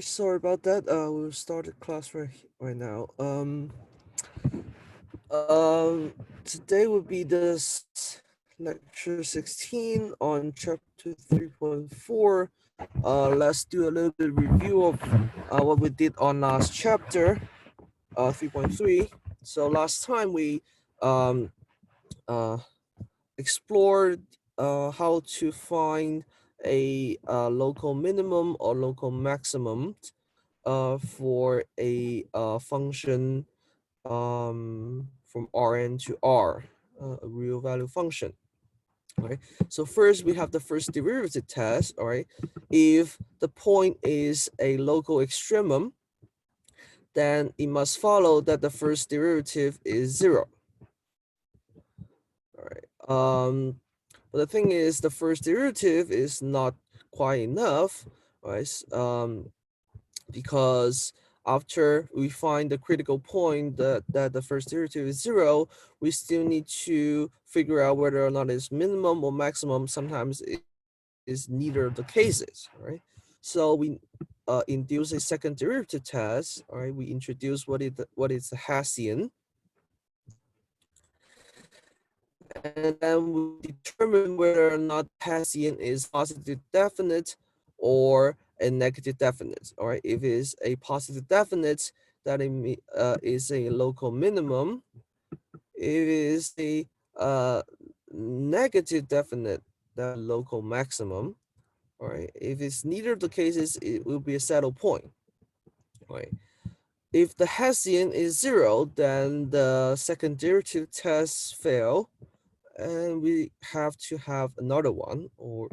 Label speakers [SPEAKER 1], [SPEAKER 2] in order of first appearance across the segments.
[SPEAKER 1] Sorry about that. We'll start the class right now. Today will be lecture 16 on chapter 3.4. Let's do a little bit review of what we did on last chapter, 3.3. So last time we um uh explored how to find a local minimum or local maximum for a function from Rn to R, a real value function. All right. So first we have the first derivative test. All right. If the point is a local extremum, then it must follow that the first derivative is 0. All right. But the thing is, the first derivative is not quite enough, right? Because after we find the critical point that the first derivative is 0, we still need to figure out whether or not it's minimum or maximum. Sometimes it is neither of the cases, right? So we induce a second derivative test. All right, we introduce what is the Hessian, and then we determine whether or not Hessian is positive definite or a negative definite. All right, if it is a positive definite, that is a local minimum. If it is a negative definite, that local maximum. All right, if it's neither of the cases, it will be a saddle point. All right. If the Hessian is 0, then the second derivative tests fail, and we have to have another one, or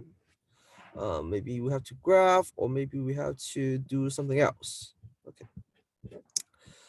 [SPEAKER 1] maybe we have to graph, or maybe we have to do something else. Okay.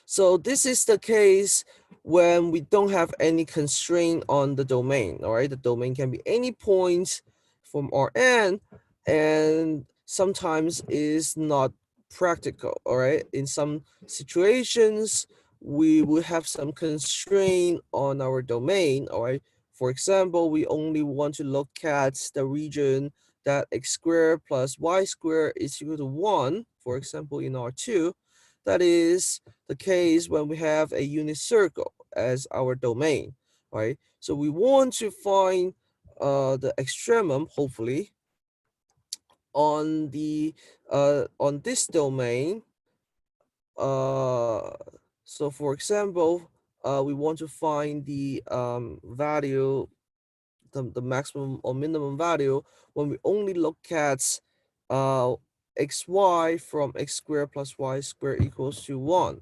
[SPEAKER 1] So this is the case when we don't have any constraint on the domain. All right, the domain can be any point from Rn, and sometimes is not practical. All right, in some situations we will have some constraint on our domain. All right, for example, we only want to look at the region that x squared plus y squared is equal to 1, for example, in R2. That is the case when we have a unit circle as our domain, right? So we want to find the extremum, hopefully, on this domain. Uh, so for example, we want to find the value, the maximum or minimum value when we only look at xy from x squared plus y squared equals to 1.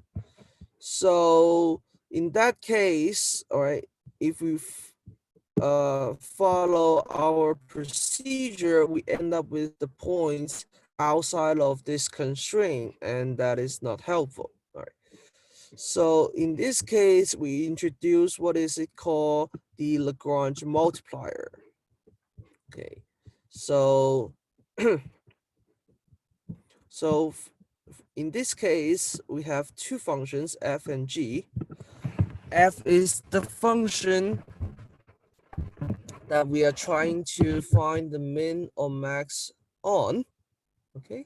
[SPEAKER 1] So in that case, all right, if we follow our procedure, we end up with the points outside of this constraint, and that is not helpful. All right. So in this case, we introduce what is it called the Lagrange multiplier. Okay. So so in this case, we have two functions, f and g. F is the function that we are trying to find the min or max on, okay?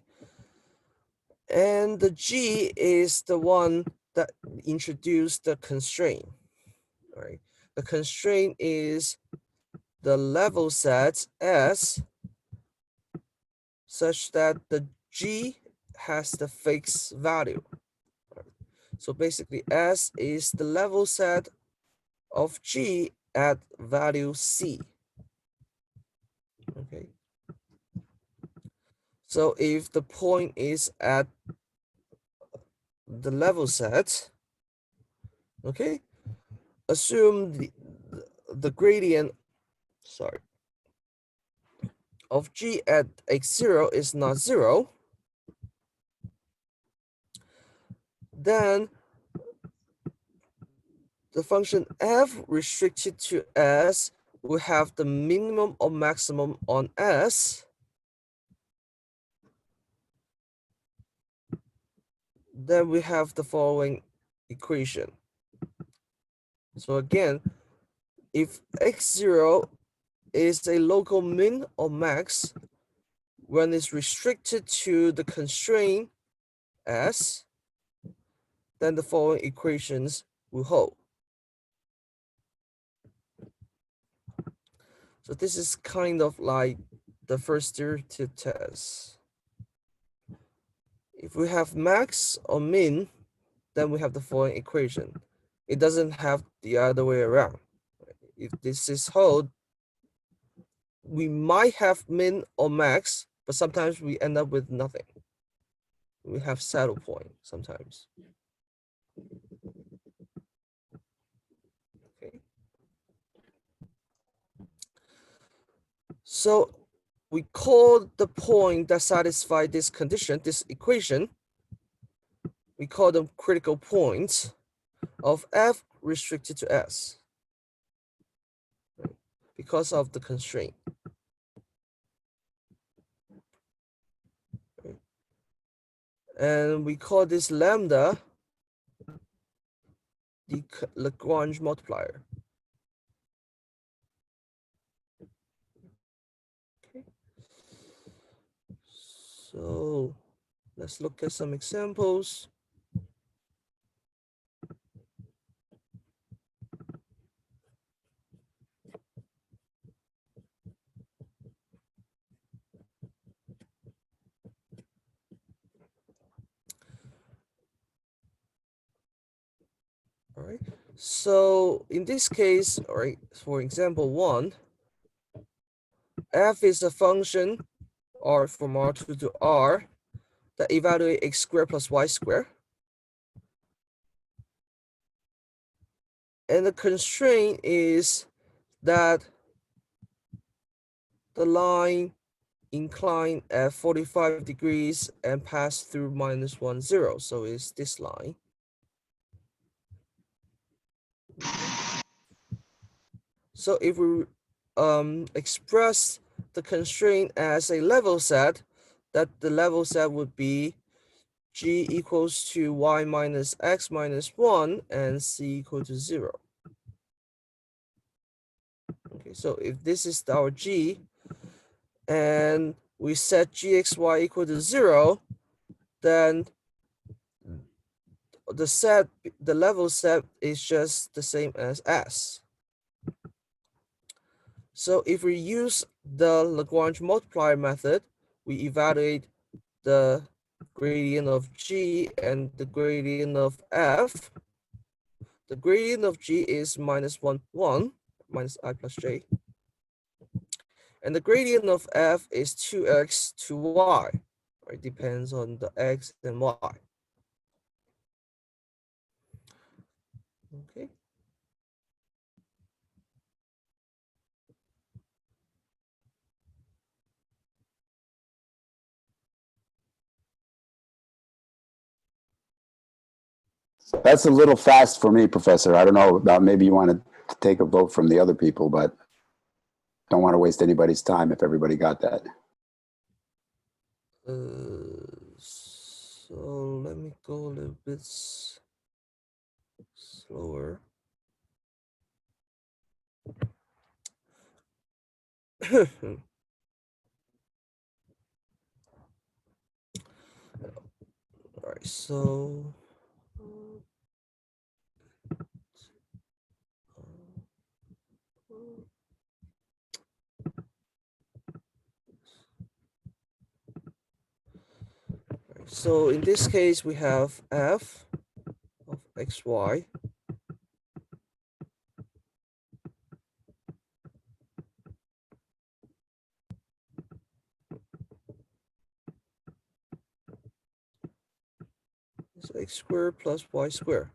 [SPEAKER 1] And the G is the one that introduced the constraint, all right? The constraint is the level set S such that the G has the fixed value. So basically S is the level set of G at value C, okay? So if the point is at the level set, okay, assume the gradient, sorry, of G at x0 is not 0, then the function f restricted to S will have the minimum or maximum on S. Then we have the following equation. So again, if x0 is a local min or max, when it's restricted to the constraint S, then the following equations will hold. So this is kind of like the first derivative test. If we have max or min, then we have the following equation. It doesn't have the other way around. If this is hold, we might have min or max, but sometimes we end up with nothing. We have saddle point sometimes. Okay. So we call the point that satisfy this condition, this equation, we call them critical points of f restricted to S, right? Because of the constraint. Right? And we call this lambda the Lagrange multiplier. Okay. So let's look at some examples. All right. So in this case, all right, for example 1, f is a function r from R2 to R that evaluate x squared plus y squared. And the constraint is that the line incline at 45 degrees and pass through -1, 0. So it's this line. So if we express the constraint as a level set, that the level set would be g equals to y minus x minus 1 and c equal to 0. Okay, so if this is our g, and we set gxy equal to 0, then the level set is just the same as S. So if we use the Lagrange multiplier method, we evaluate the gradient of g and the gradient of f. The gradient of g is -1, 1, minus I plus j. And the gradient of f is 2x to y. It depends on the x and y. Okay.
[SPEAKER 2] That's a little fast for me, Professor. I don't know about, maybe you want to take a vote from the other people, but don't want to waste anybody's time if everybody got that.
[SPEAKER 1] So let me go a little bit slower. All right, so so in this case, we have f of xy is x squared plus y squared.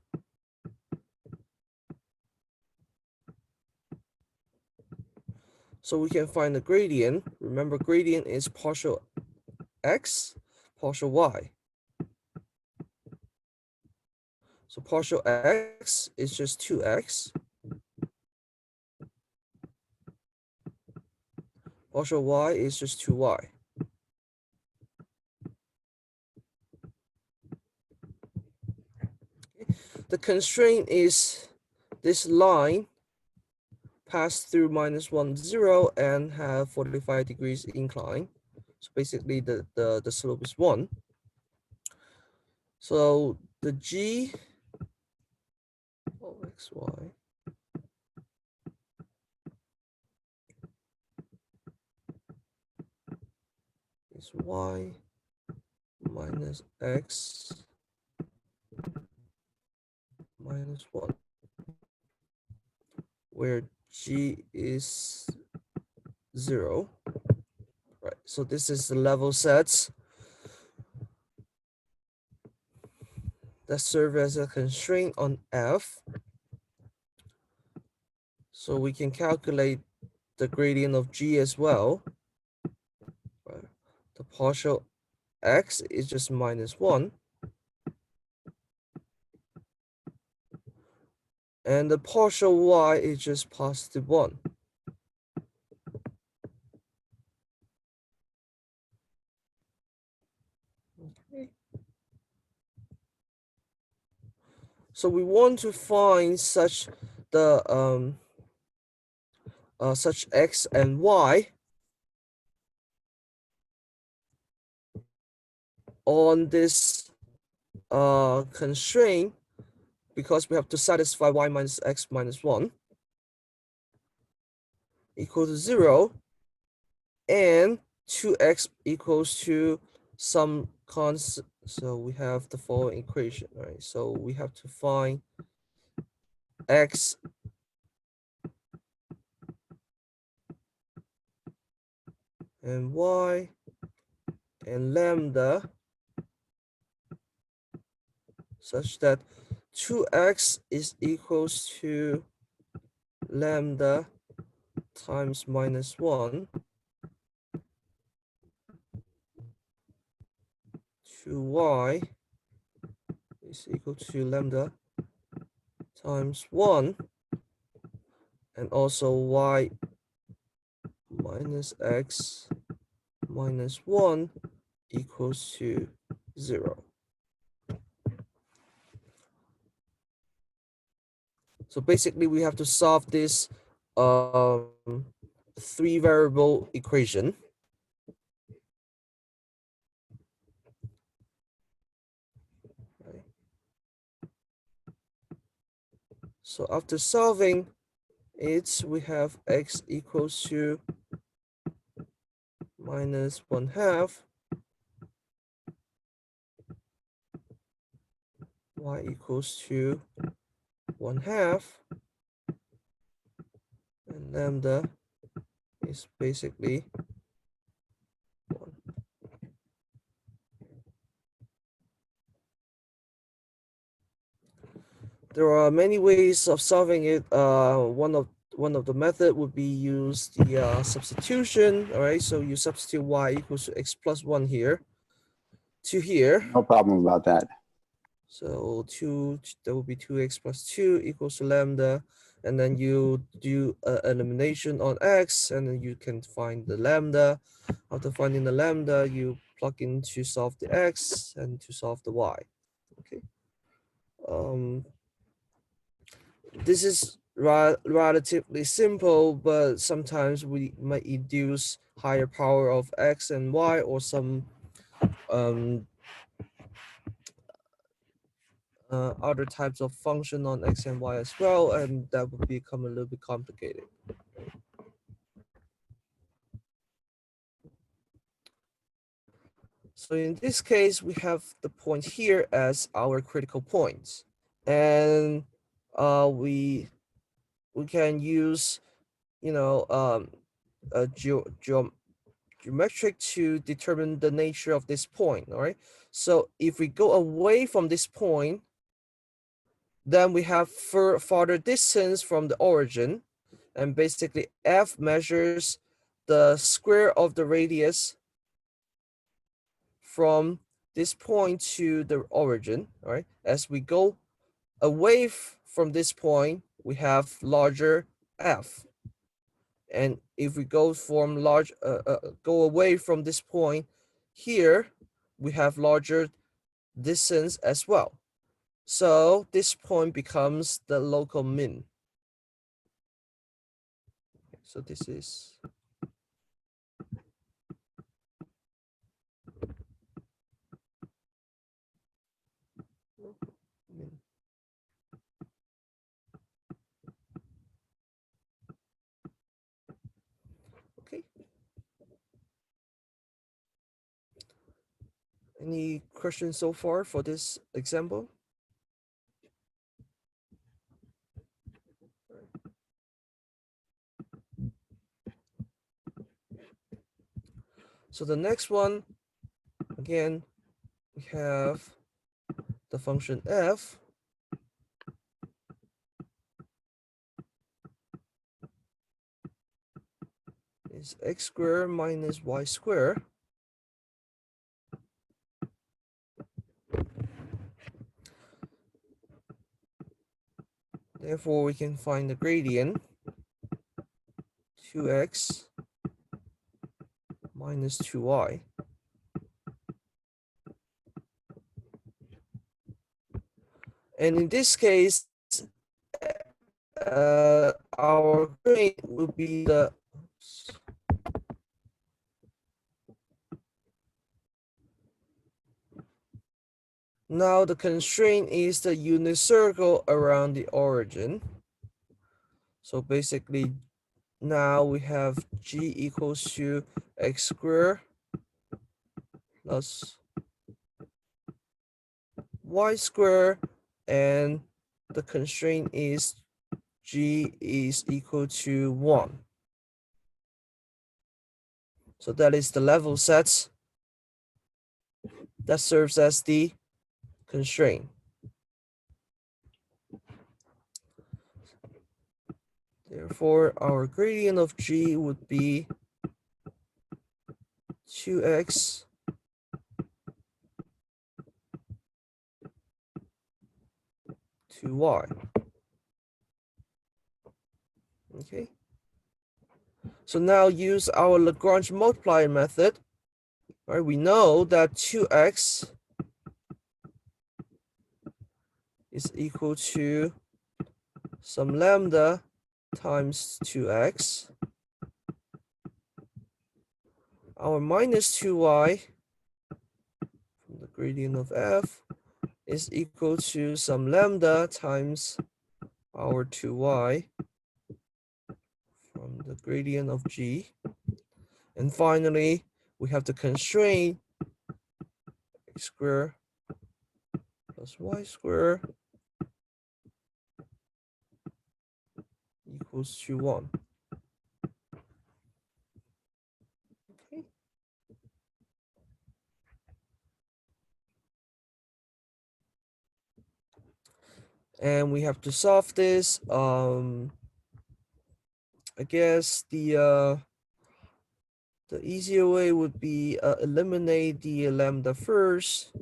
[SPEAKER 1] So we can find the gradient. Remember, gradient is partial x, partial y. So partial x is just 2x. Partial y is just 2y. The constraint is this line pass through -1, 0 and have 45 degrees incline. So basically the slope is 1. So the g of xy is y minus x minus 1, where g is 0. Right, so this is the level sets that serve as a constraint on f. So we can calculate the gradient of g as well. Right. The partial x is just minus 1. And the partial y is just positive 1. Okay. So we want to find such such x and y on this constraint, because we have to satisfy y minus x minus 1 equal to 0, and 2x equals to some constant. So we have the following equation, right? So we have to find x and y and lambda such that 2x is equals to lambda times minus 1, 2y is equal to lambda times 1, and also y minus x minus 1 equals to 0. So basically we have to solve this three variable equation. Right. So after solving it, we have x equals to minus 1/2, y equals to 1/2, and lambda is basically 1. There are many ways of solving it. One of the method would be use the substitution. All right, so you substitute y equals to x plus 1 here to here.
[SPEAKER 2] No problem about that.
[SPEAKER 1] So that would be 2x plus 2 equals to lambda, and then you do elimination on x, and then you can find the lambda. After finding the lambda, you plug in to solve the x and to solve the y. Okay. This is relatively simple, but sometimes we might induce higher power of x and y, or some um, other types of function on x and y as well, and that would become a little bit complicated. So in this case, we have the point here as our critical point, and we can use, you know, a geometric to determine the nature of this point. All right. So if we go away from this point, then we have farther distance from the origin, and basically f measures the square of the radius from this point to the origin. All right. As we go away from this point, we have larger f. And if we go from go away from this point here, we have larger distance as well. So this point becomes the local min. So this is Any questions so far for this example? So the next one, again, we have the function f is x squared minus y squared. Therefore, we can find the gradient 2x minus 2y. And in this case, our gradient will be the now the constraint is the unit circle around the origin. So basically, now we have g equals to x squared plus y squared, and the constraint is g is equal to 1. So that is the level set that serves as the constraint. Therefore, our gradient of g would be 2x to y. Okay. So now use our Lagrange multiplier method. Right? We know that 2x is equal to some lambda times 2x. Our minus 2y from the gradient of f is equal to some lambda times our 2y from the gradient of g. And finally, we have the constraint x squared plus y squared equals to 1. Okay. And we have to solve this. I guess the easier way would be eliminate the lambda first.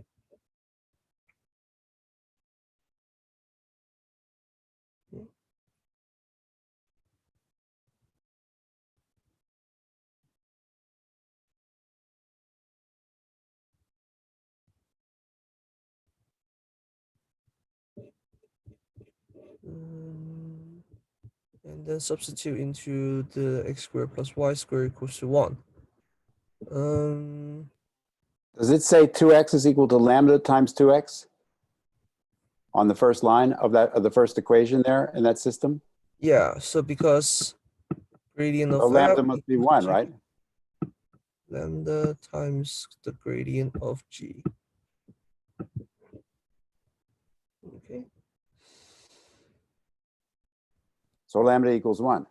[SPEAKER 1] And then substitute into the x squared plus y squared equals to 1.
[SPEAKER 2] Does it say 2x is equal to lambda times 2x on the first line of the first equation there in that system?
[SPEAKER 1] Yeah, so because gradient
[SPEAKER 2] So
[SPEAKER 1] of f
[SPEAKER 2] lambda must be
[SPEAKER 1] equals
[SPEAKER 2] 1,
[SPEAKER 1] to
[SPEAKER 2] right?
[SPEAKER 1] lambda times the gradient of g. Okay.
[SPEAKER 2] So lambda equals 1.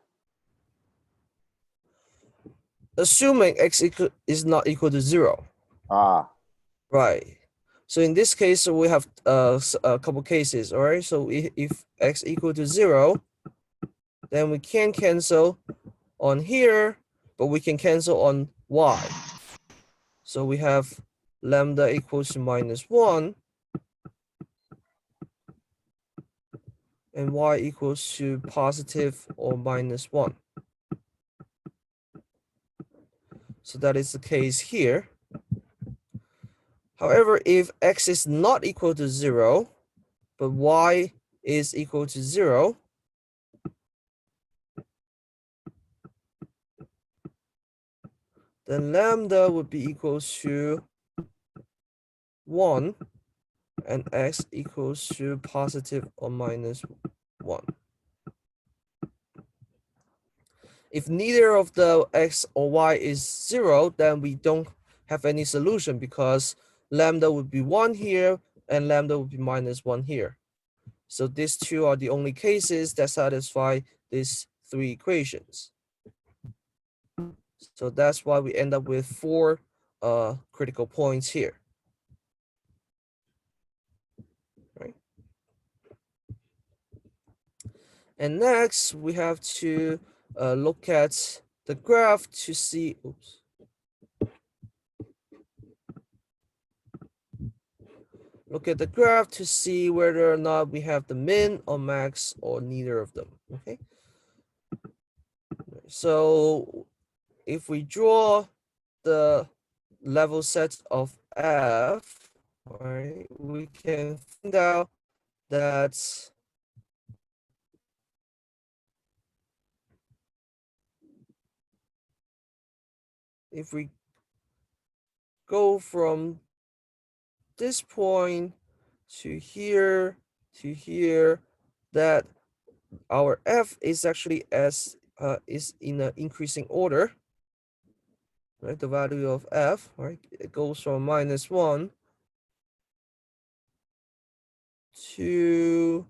[SPEAKER 1] Assuming x is not equal to 0.
[SPEAKER 2] Ah,
[SPEAKER 1] Right. So in this case, we have a couple cases, all right? So if x equal to 0, then we can cancel on here, but we can cancel on y. So we have lambda equals to minus 1, and y equals to positive or minus 1. So that is the case here. However, if x is not equal to 0, but y is equal to 0, then lambda would be equal to 1, and x equals to positive or minus 1. If neither of the x or y is 0, then we don't have any solution because lambda would be 1 here, and lambda would be -1 here. So these two are the only cases that satisfy these three equations. So that's why we end up with 4 critical points here. Right? And next, we have to look at the graph to see, oops. Look at the graph to see whether or not we have the min or max or neither of them, okay? So if we draw the level sets of F, right, we can find out that if we go from this point to here, that our F is actually is in an increasing order, right? The value of F, right? It goes from -1 to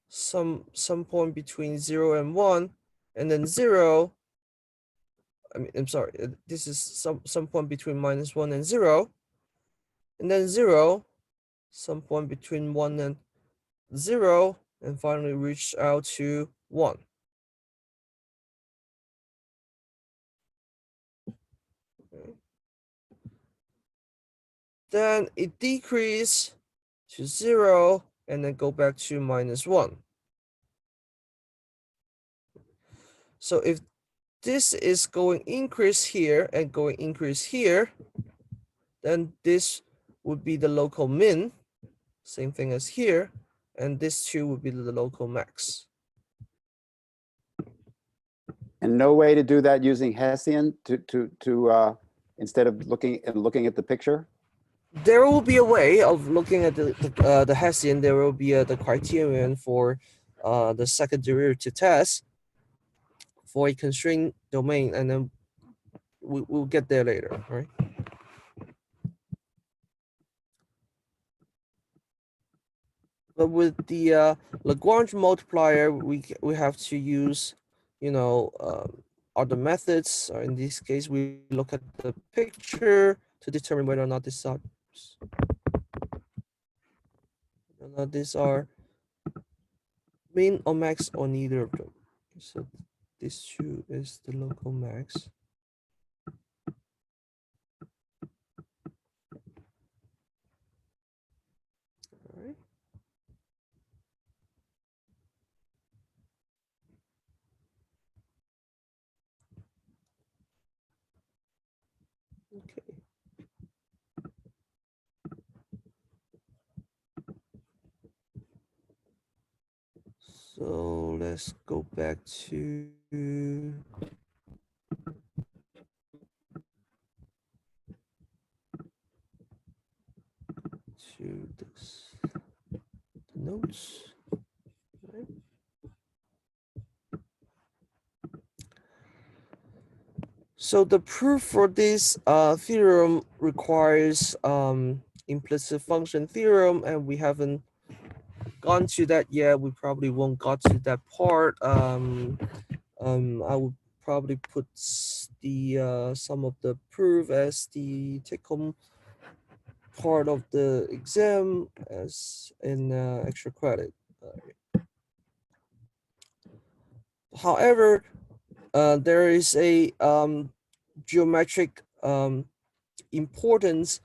[SPEAKER 1] some point between 0 and 1, and then 0. I'm sorry, this is some point between -1 and 0, and then 0, some point between 1 and 0, and finally reach out to 1. Okay. Then it decreases to 0, and then go back to -1. So if this is going increase here and going increase here, then this would be the local min, same thing as here, and this two would be the local max.
[SPEAKER 2] And no way to do that using Hessian to instead of looking at the picture?
[SPEAKER 1] There will be a way of looking at the Hessian. There will be the criterion for the second derivative test for a constrained domain, and then we'll get there later, right? But with the Lagrange multiplier, we have to use, other methods. Or in this case, we look at the picture to determine whether or not these are min or max or neither of them. So this two is the local max. All right. Okay. So let's go back to this, the notes. Right. So the proof for this theorem requires implicit function theorem, and we haven't gone to that yet. We probably won't got to that part. I would probably put the some of the proof as the take-home part of the exam as in extra credit. However, there is a geometric importance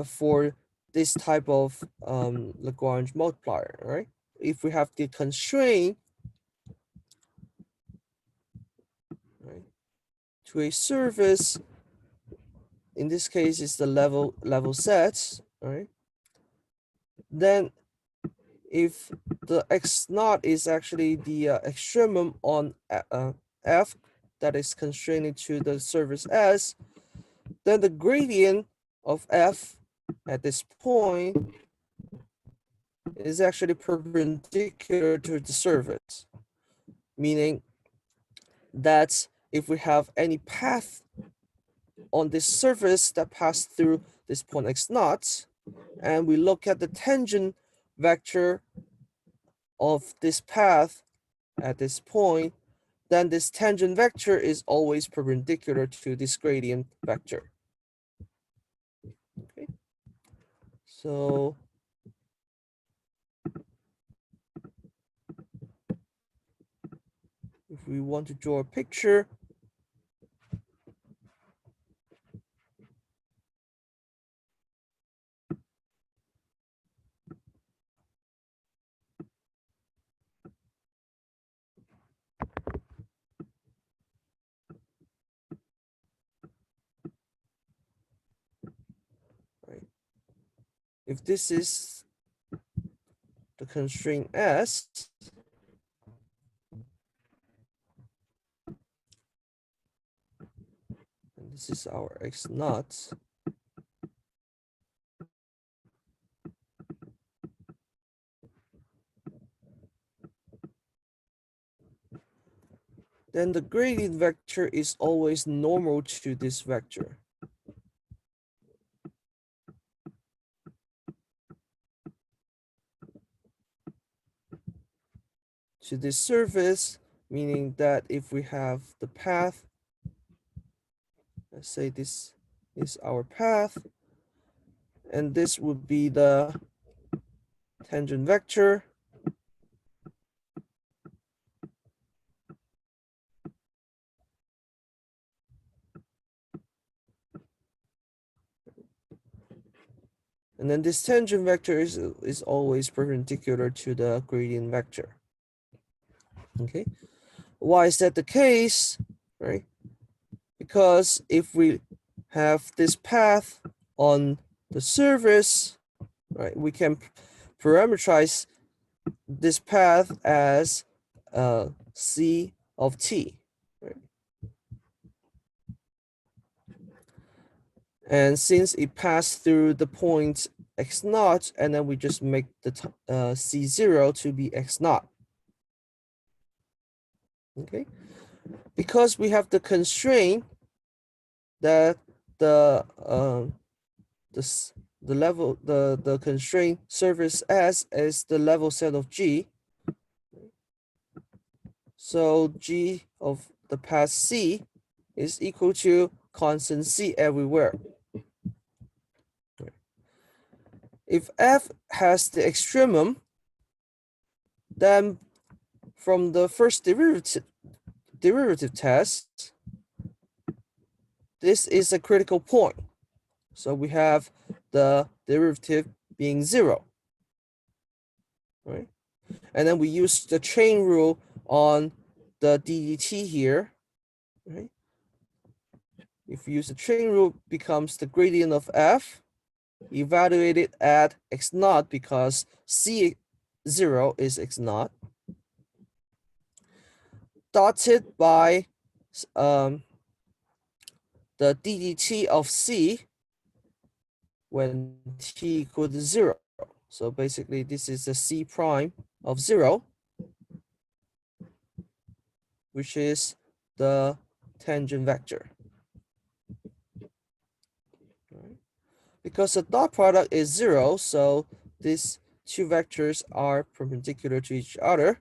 [SPEAKER 1] for this type of Lagrange multiplier, right? If we have the constraint, right, to a surface, in this case is the level sets, right? Then if the x naught is actually the extremum on F that is constrained to the surface S, then the gradient of F at this point is actually perpendicular to the surface, meaning that if we have any path on this surface that passed through this point x naught, and we look at the tangent vector of this path at this point, then this tangent vector is always perpendicular to this gradient vector. Okay, so if we want to draw a picture, right? If this is the constraint S, and this is our x naught, then the gradient vector is always normal to this vector. To this surface, meaning that if we have the path, let's say this is our path, and this would be the tangent vector, and then this tangent vector is always perpendicular to the gradient vector. Okay, why is that the case, right? Because if we have this path on the surface, right, we can parameterize this path as c of t, right? And since it passed through the point x naught, and then we just make the c0 to be x naught. Okay, because we have the constraint that the constraint surface S is the level set of G. So G of the path C is equal to constant C everywhere. If F has the extremum, then from the first derivative test, this is a critical point. So we have the derivative being 0, right? And then we use the chain rule on the ddt here, right? If you use the chain rule, becomes the gradient of f evaluated at x naught because c0 is x naught, dotted by the ddt of c when t equal to 0. So basically this is the c prime of 0, which is the tangent vector. Right? Because the dot product is 0, so these two vectors are perpendicular to each other.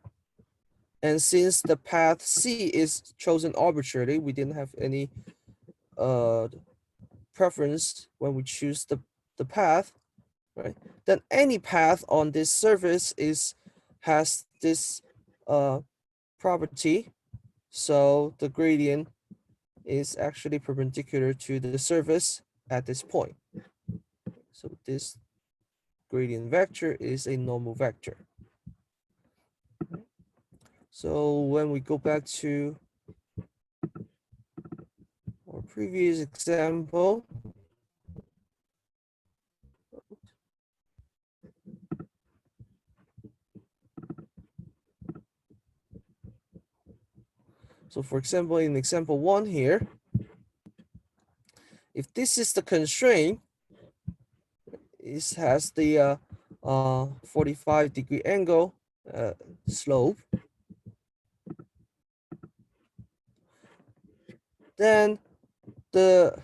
[SPEAKER 1] And since the path C is chosen arbitrarily, we didn't have any preference when we choose the path, right? Then any path on this surface has this property. So the gradient is actually perpendicular to the surface at this point. So this gradient vector is a normal vector. So when we go back to our previous example, so for example, in example 1 here, if this is the constraint, it has the 45-degree angle slope, then the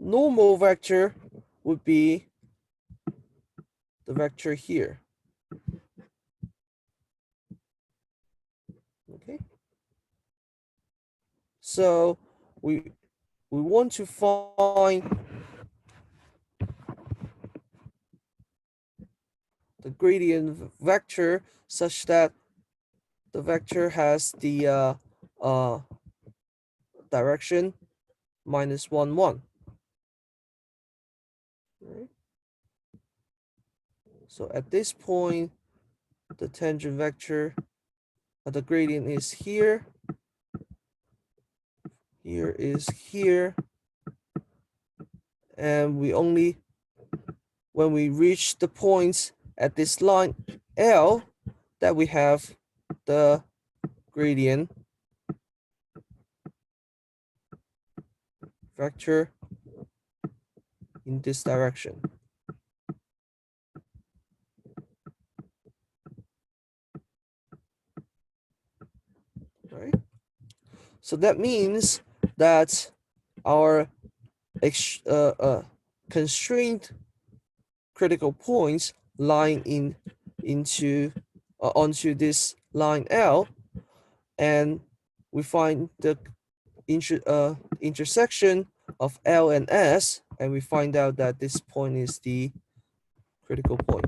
[SPEAKER 1] normal vector would be the vector here. Okay. So we want to find the gradient vector such that the vector has the direction minus 1, 1. Right? So at this point, the tangent vector, the gradient is here. Here is here. And we only, when we reach the points at this line L, that we have the gradient vector in this direction. Right? So that means that our constrained critical points line onto this line L, and we find the intersection of L and S, and we find out that this point is the critical point.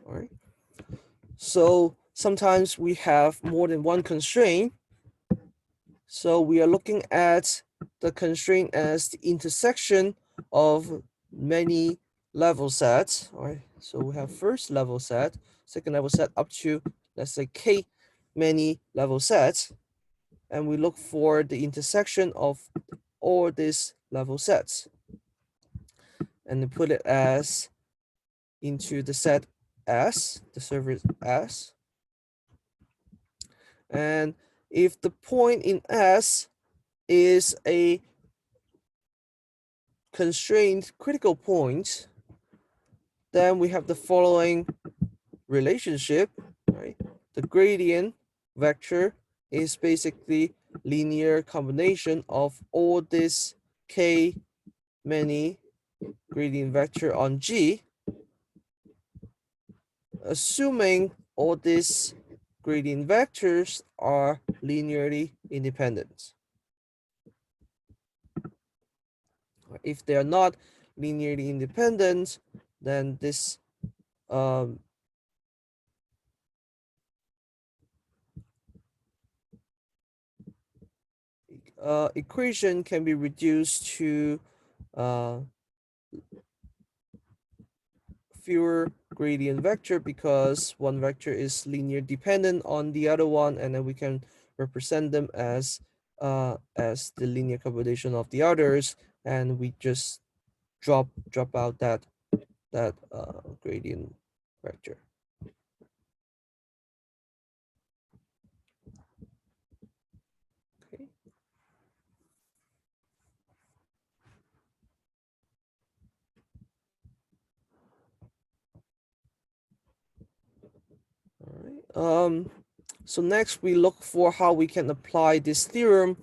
[SPEAKER 1] All right. So sometimes we have more than one constraint. So we are looking at the constraint as the intersection of many level sets. All right. So we have first level set, second level set up to, let's say, k many level sets. And we look for the intersection of all these level sets. And then put it as into the set S, the surface S. And if the point in S is a constrained critical point, then we have the following relationship, right? The gradient vector is basically linear combination of all this k many gradient vector on G, assuming all these gradient vectors are linearly independent. If they are not linearly independent, then this equation can be reduced to fewer gradient vector because one vector is linear dependent on the other one, and then we can represent them as the linear combination of the others, and we just drop out that gradient vector. Okay. All right. So next we look for how we can apply this theorem,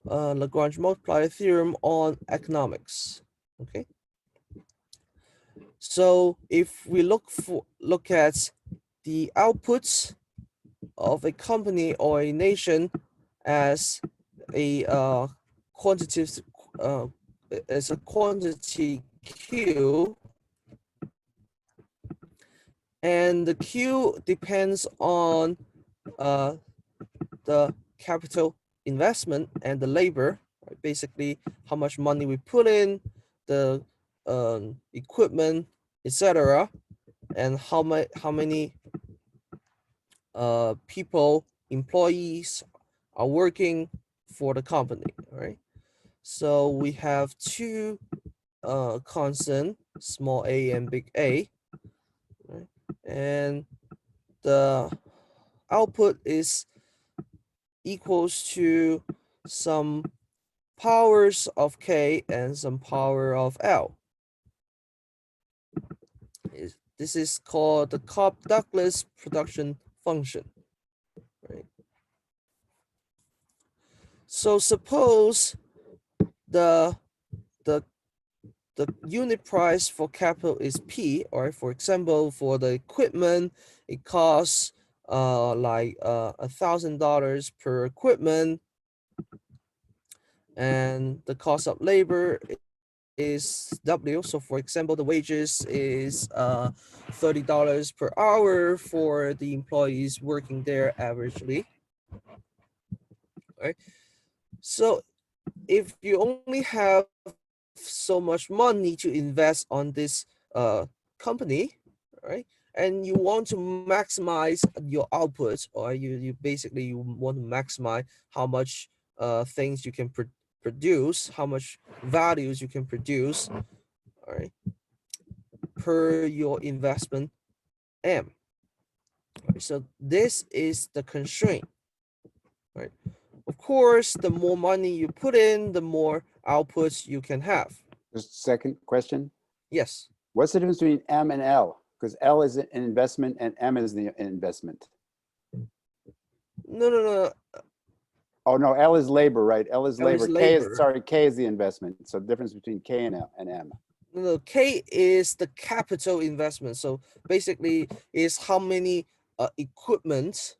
[SPEAKER 1] Lagrange multiplier theorem, on economics. Okay. So if we look at the outputs of a company or a nation as a quantitative as a quantity Q, and the Q depends on the capital investment and the labor, right? Basically, how much money we put in, the equipment, etc., and how many people, employees are working for the company, right? So we have two constant, small a and big A, right? And the output is equals to some powers of K and some power of L. This is called the Cobb-Douglas production function, right? So suppose the the the unit price for capital is P, or for example, for the equipment, it costs like $1,000 per equipment, and the cost of labor is W. So for example, the wages is $30 per hour for the employees working there averagely, right? So if you only have so much money to invest on this company, right, and you want to maximize your output, or you basically you want to maximize how much things you can produce, how much values you can produce, all right, per your investment M. Right? So this is the constraint, right? Of course, the more money you put in, the more outputs you can have.
[SPEAKER 2] Just a second question.
[SPEAKER 1] Yes.
[SPEAKER 2] What's the difference between M and L? Because L is an investment and M is the investment.
[SPEAKER 1] No, no, no.
[SPEAKER 2] Oh no, L is labor, right? L is
[SPEAKER 1] L is
[SPEAKER 2] labor. K is,
[SPEAKER 1] labor.
[SPEAKER 2] sorry, K is the investment. So the difference between K and L and M.
[SPEAKER 1] No, no, K is the capital investment. So basically, is how many equipment,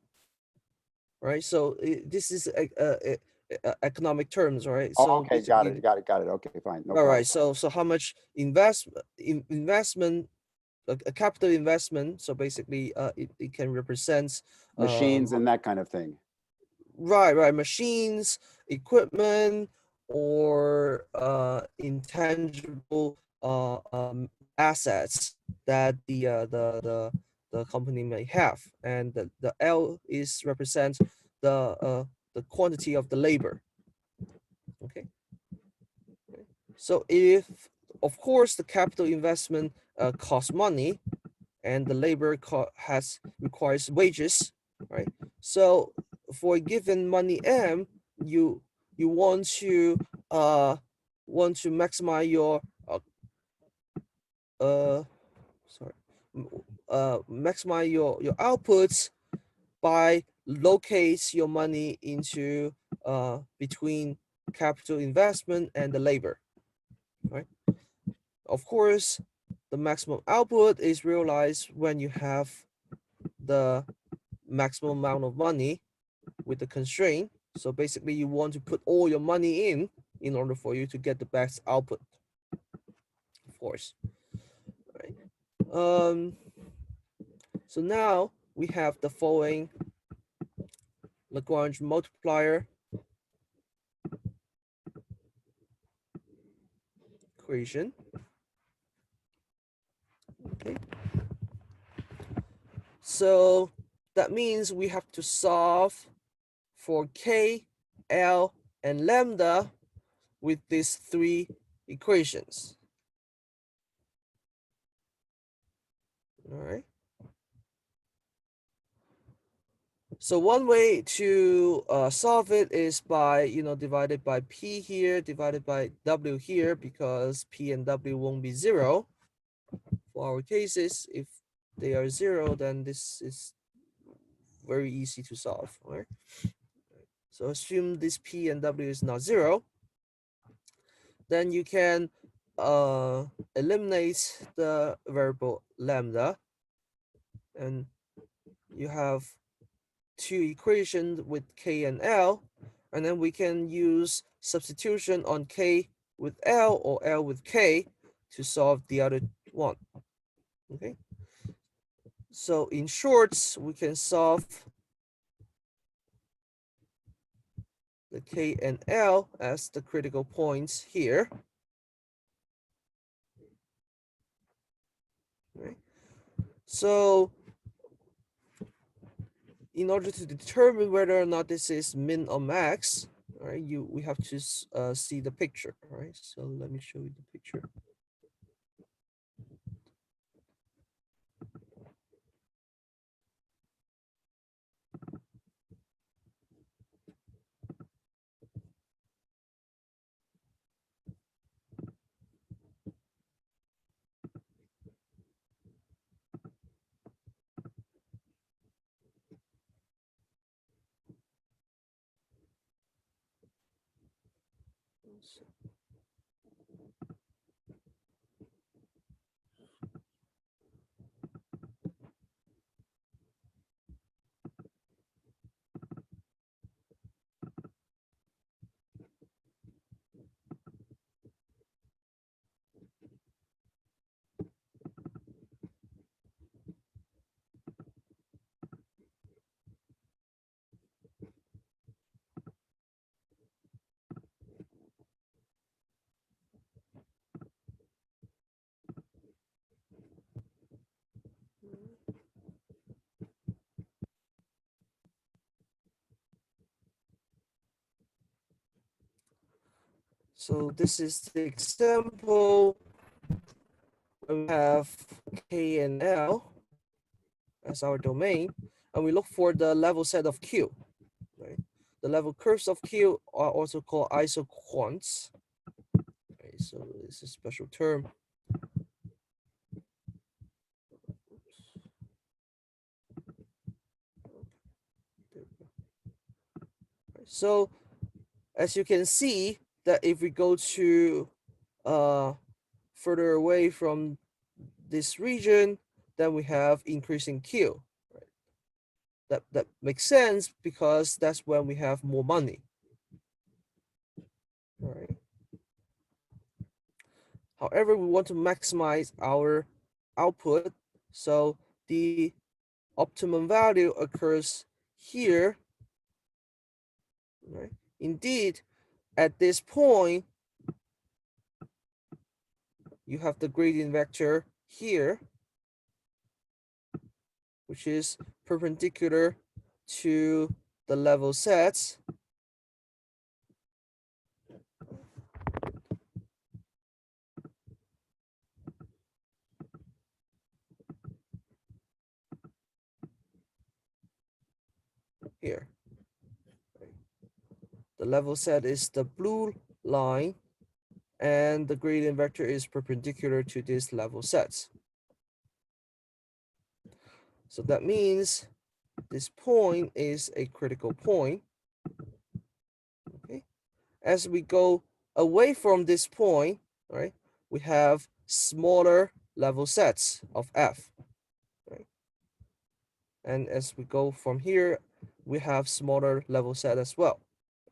[SPEAKER 1] right? So this is economic terms, right?
[SPEAKER 2] Oh,
[SPEAKER 1] So
[SPEAKER 2] okay, got
[SPEAKER 1] basically,
[SPEAKER 2] it, got it, got it. Okay, fine, no
[SPEAKER 1] all
[SPEAKER 2] problem.
[SPEAKER 1] right. So how much investment, a capital investment. So basically, it can represent
[SPEAKER 2] Machines and that kind of thing.
[SPEAKER 1] right, machines, equipment, or intangible assets that the company may have, and the L is represent the quantity of the labor. Okay, so if of course the capital investment costs money, and the labor requires wages, right? So for a given money M, you want to maximize your uh sorry maximize your outputs by locate your money into between capital investment and the labor, right? Of course, the maximum output is realized when you have the maximum amount of money with the constraint. So basically, you want to put all your money in order for you to get the best output, of course. Right. So now we have the following Lagrange multiplier equation. Okay. So that means we have to solve for K, L, and lambda with these three equations. All right. So one way to solve it is by, divided by P here, divided by W here, because P and W won't be zero. For our cases, if they are zero, then this is very easy to solve, right? So assume this P and W is not zero, then you can eliminate the variable lambda, and you have two equations with K and L, and then we can use substitution on K with L or L with K to solve the other one. Okay. So in short, we can solve the K and L as the critical points here. Right? So in order to determine whether or not this is min or max, all right, we have to see the picture. All right, so let me show you the picture. So this is the example when we have K and L as our domain, and we look for the level set of Q. Right? The level curves of Q are also called isoquants. Right? So it's a special term. So as you can see that if we go to further away from this region, then we have increasing Q. Right? That makes sense because that's when we have more money. All right. However, we want to maximize our output. So the optimum value occurs here. Right? Indeed, at this point, you have the gradient vector here, which is perpendicular to the level sets. Here. The level set is the blue line, and the gradient vector is perpendicular to these level sets. So that means this point is a critical point. Okay. As we go away from this point, right, we have smaller level sets of F. Right? And as we go from here, we have smaller level set as well.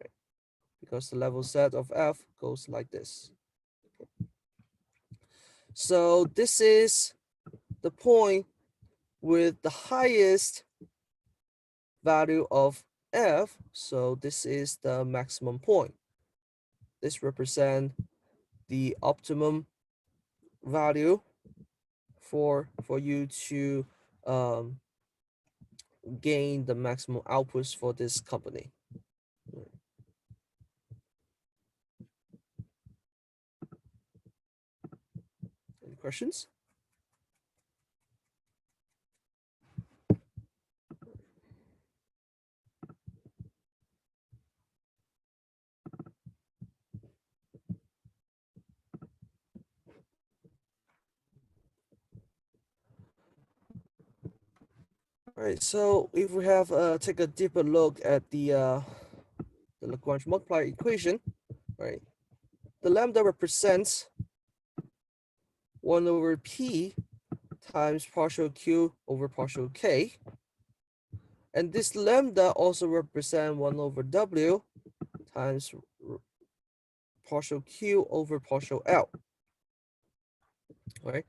[SPEAKER 1] Right? Because the level set of F goes like this. Okay. So this is the point with the highest value of F. So this is the maximum point. This represents the optimum value for you to gain the maximum outputs for this company. Any questions? All right, so if we have take a deeper look at the Lagrange multiplier equation, right? The lambda represents 1 over p times partial q over partial k. And this lambda also represents 1 over w times partial q over partial l. Right?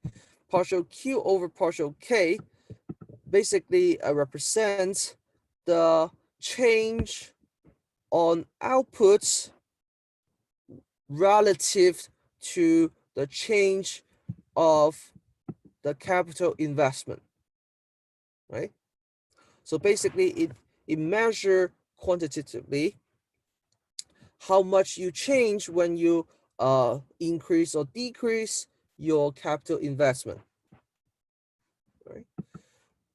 [SPEAKER 1] Partial q over partial k basically represents the change on outputs relative to the change of the capital investment, right? So basically it measures quantitatively how much you change when you increase or decrease your capital investment, right?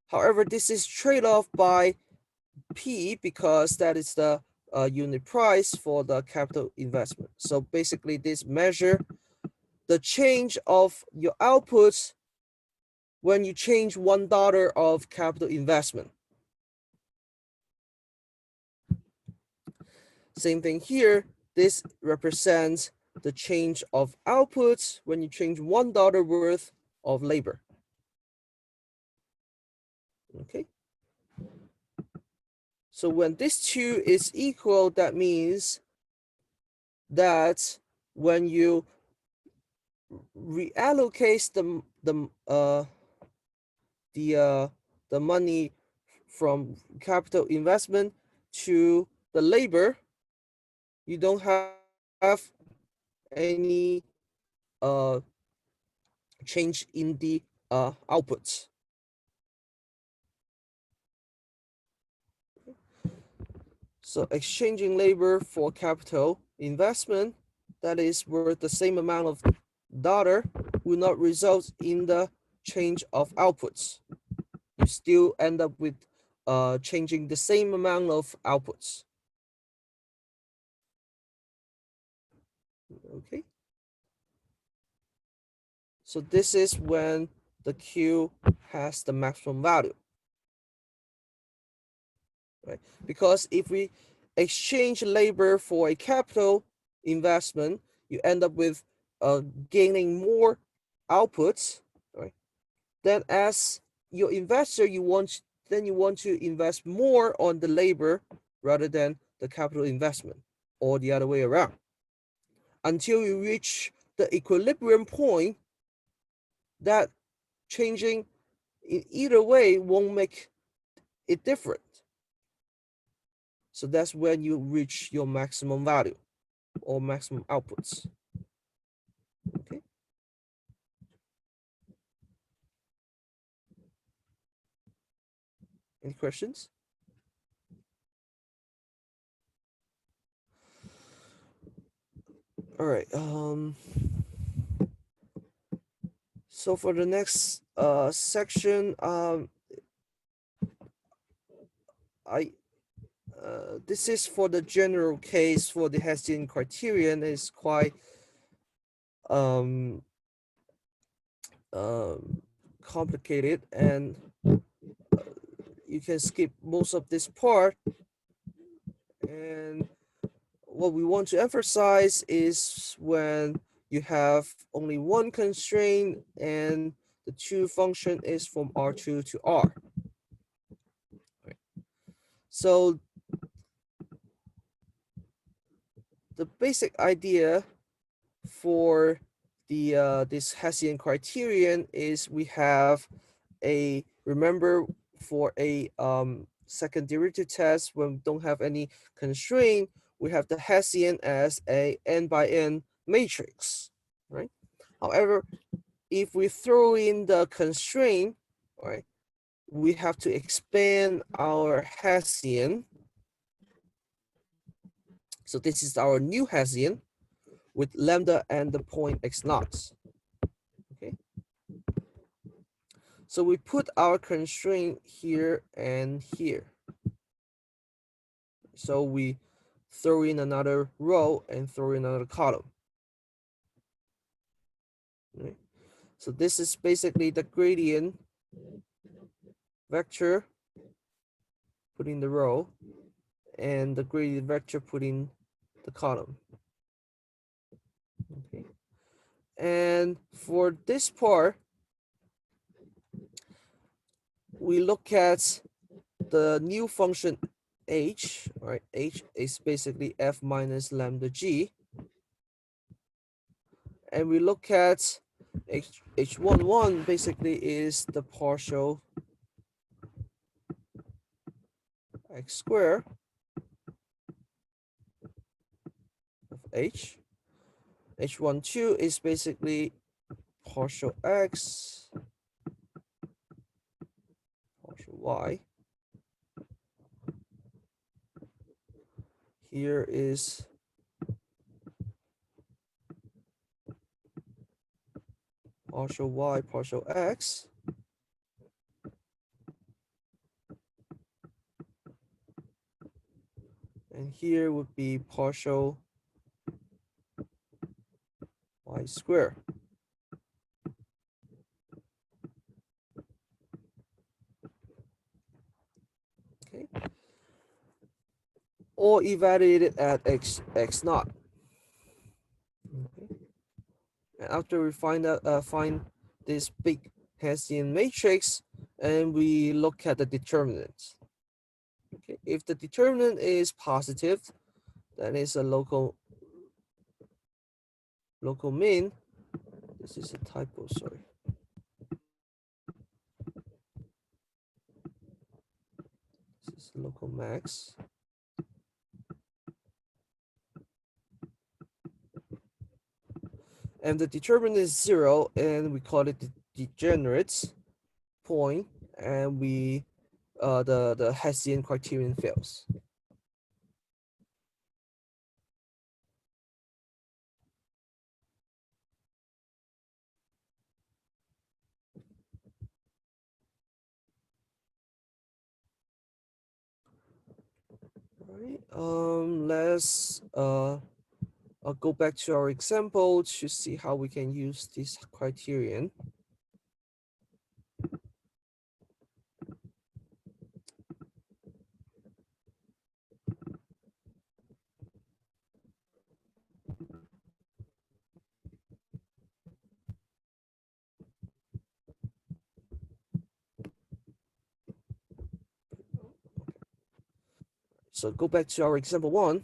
[SPEAKER 1] However, this is trade-off by P because that is the unit price for the capital investment. So basically this measure the change of your outputs when you change $1 of capital investment. Same thing here. This represents the change of outputs when you change $1 worth of labor. Okay. So when this two is equal, that means that when you reallocate the money from capital investment to the labor, you don't have any change in the outputs. So exchanging labor for capital investment that is worth the same amount of dollar will not result in the change of outputs. You still end up with changing the same amount of outputs. Okay. So this is when the Q has the maximum value, right? Because if we exchange labor for a capital investment, you end up with gaining more outputs, right? Then as your investor, you want to invest more on the labor rather than the capital investment, or the other way around, until you reach the equilibrium point that changing in either way won't make it different. So that's when you reach your maximum value or maximum outputs. Okay. Any questions? All right. So for the next section, this is for the general case for the Hessian criterion. Is quite um, complicated, and you can skip most of this part. And what we want to emphasize is when you have only one constraint and the two function is from R2 to R. Right. So the basic idea for the this Hessian criterion is we have a, remember, for a second derivative test when we don't have any constraint, we have the Hessian as a n by n matrix, right? However, if we throw in the constraint, right, we have to expand our Hessian. So this is our new Hessian with lambda and the point x naught. Okay. So we put our constraint here and here. So we throw in another row and throw in another column. Right? So this is basically the gradient vector put in the row and the gradient vector put in the column. Okay. And for this part, we look at the new function h, right? H is basically f minus lambda g. And we look at h11 basically is the partial x squared h. h12 is basically partial x, partial y. Here is partial y, partial x. And here would be partial y squared. Okay. Or evaluated at x naught. Okay. And after we find this big Hessian matrix, and we look at the determinant. Okay. If the determinant is positive, that is a local mean. This is a typo, sorry. This is local max. And the determinant is 0, and we call it the degenerate point, and we the Hessian criterion fails. All right. Let's I'll go back to our example to see how we can use this criterion. So go back to our example 1.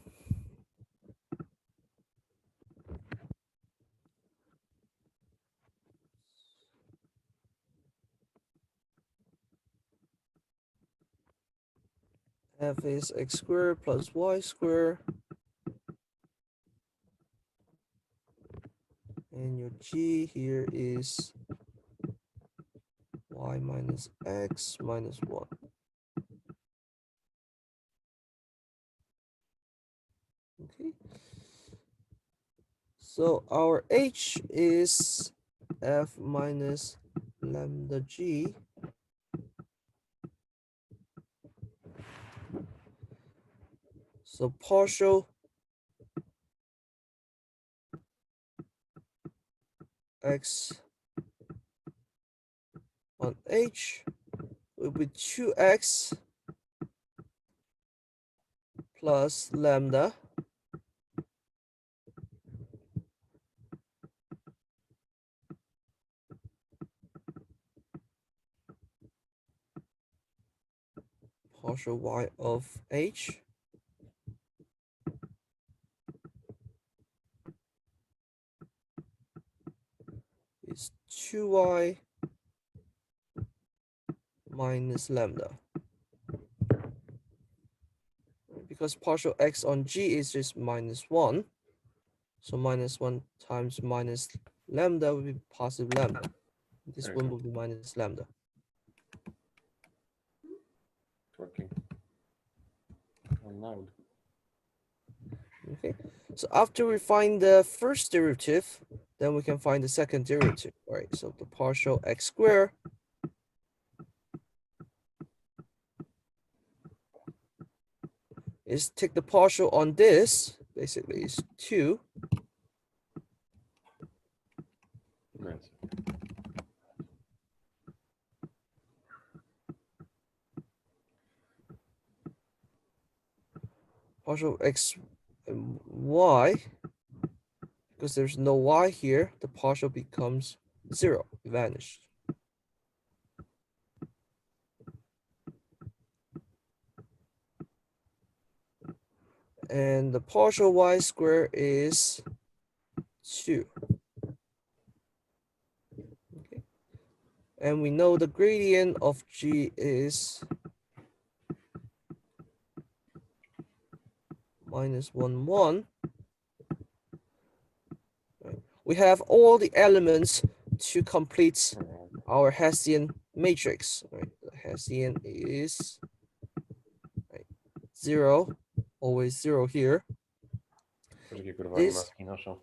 [SPEAKER 1] F is x squared plus y squared. And your g here is y minus x minus 1. Okay. So our h is f minus lambda g. So partial x on h will be 2x plus lambda partial y of h is 2y minus lambda. Because partial x on g is just minus 1. So minus 1 times minus lambda will be positive lambda. This
[SPEAKER 3] There you
[SPEAKER 1] one
[SPEAKER 3] go.
[SPEAKER 1] will be minus lambda.
[SPEAKER 3] It's working. I'm loud.
[SPEAKER 1] Okay. So after we find the first derivative, then we can find the second derivative. All right. So the partial x squared is take the partial on this, basically is 2.
[SPEAKER 3] Yes.
[SPEAKER 1] Partial x and y, because there's no y here, the partial becomes 0, vanished. And the partial y squared is 2. Okay. And we know the gradient of g is minus 1, 1. we have all the elements to complete our Hessian matrix. Right? The Hessian is 0, always 0 here.
[SPEAKER 3] Jakie kurwa
[SPEAKER 1] This
[SPEAKER 3] maski noszą?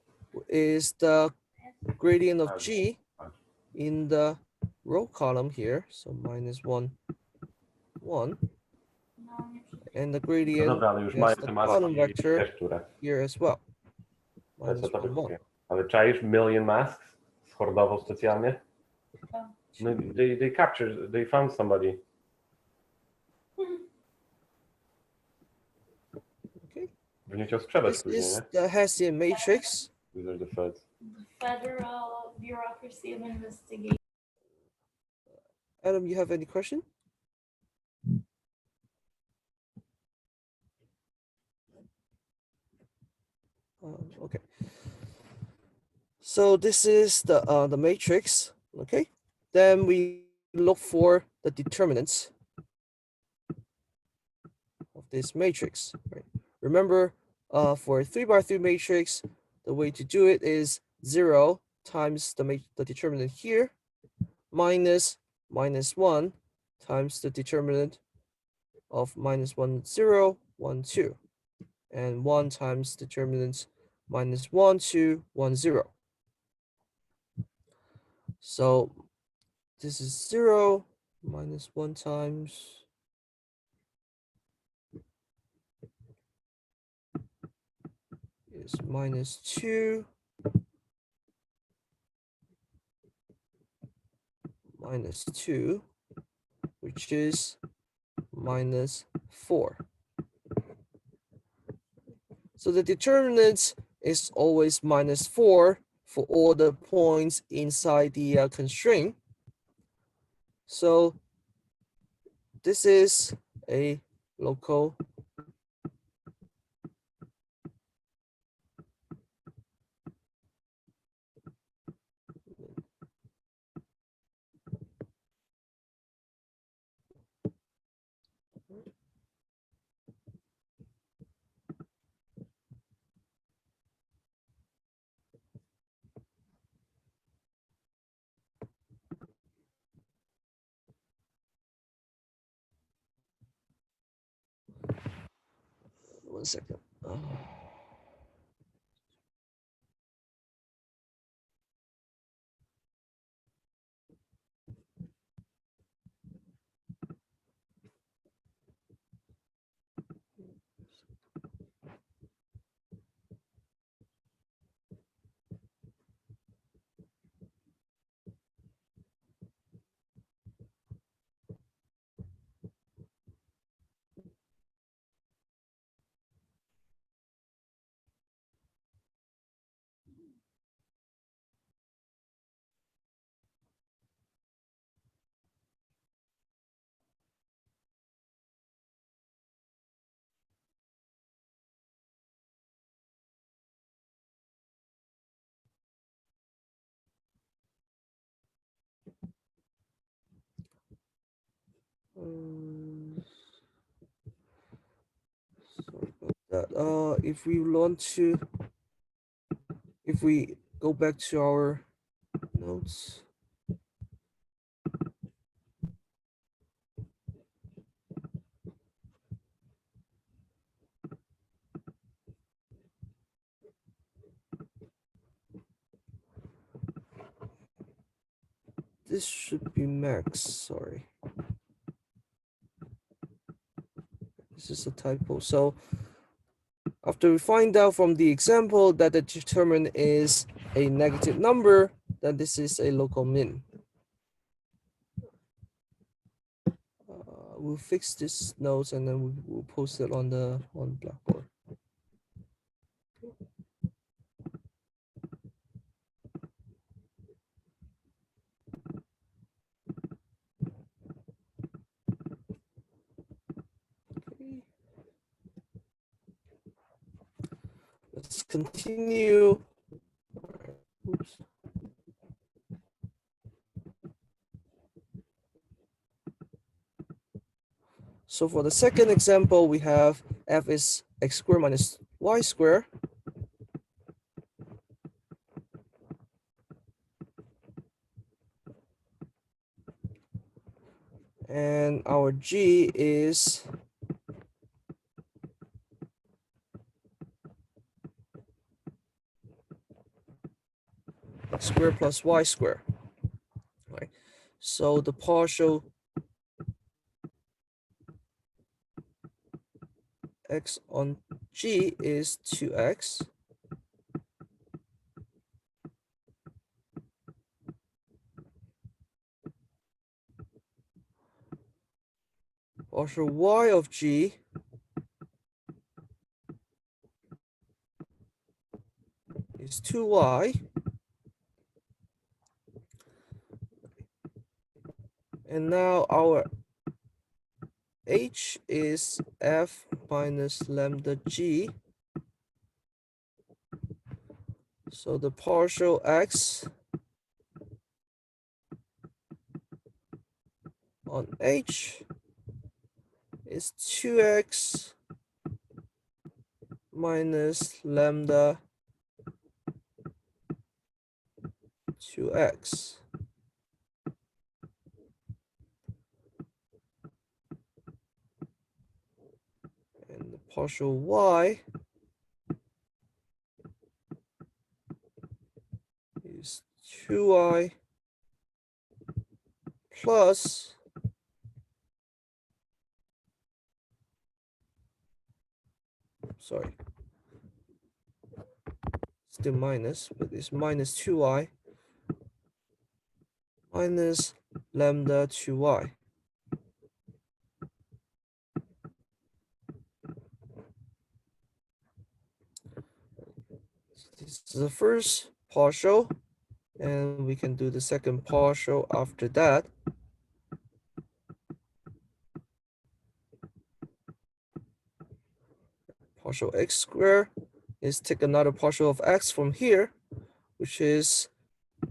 [SPEAKER 1] is the gradient of G in the row column here. So -1, 1. And the
[SPEAKER 3] No
[SPEAKER 1] gradient
[SPEAKER 3] dobra, ale już
[SPEAKER 1] has
[SPEAKER 3] mają
[SPEAKER 1] the
[SPEAKER 3] te
[SPEAKER 1] column
[SPEAKER 3] maski
[SPEAKER 1] vector
[SPEAKER 3] też, które.
[SPEAKER 1] here as well.
[SPEAKER 3] To co to
[SPEAKER 1] -1, 1.
[SPEAKER 3] wygląda? Ale czaisz million masks? Schordowo specjalnie? No, they captured, they found somebody.
[SPEAKER 1] Okay.
[SPEAKER 3] By nie chciał sprzedać
[SPEAKER 1] This
[SPEAKER 3] później,
[SPEAKER 1] is
[SPEAKER 3] nie?
[SPEAKER 1] the Hessian matrix.
[SPEAKER 3] These are the feds.
[SPEAKER 4] Federal Bureaucracy of Investigation.
[SPEAKER 1] Adam, you have any question? Okay. So this is the matrix. Okay. Then we look for the determinants of this matrix. Right. Remember, for a 3x3 matrix, the way to do it is 0 times the determinant here minus -1 times the determinant of -1, 0, 1, 2, and 1 times determinant -1, 2, 1, 0. So this is 0 -1 times is -2 -2, which is -4. So the determinant is always -4 for all the points inside the constraint. So this is a local one second. Sorry about that. If we want to, if we go back to our notes. This should be max, sorry. This is a typo. So after we find out from the example that the determinant is a negative number, then this is a local min. We'll fix this notes and then we'll post it on Blackboard. Okay. Let's continue. Oops. So for the second example, we have f is x squared minus y squared. And our G is x squared plus y squared, right? So the partial x on G is 2x. Partial y of G is 2y. And now our H is f minus lambda G. So the partial x on H is 2x minus lambda 2x. And the partial y is 2y plus still minus, but it's minus 2y minus lambda 2y. This is the first partial, and we can do the second partial after that. Partial x squared is take another partial of x from here, which is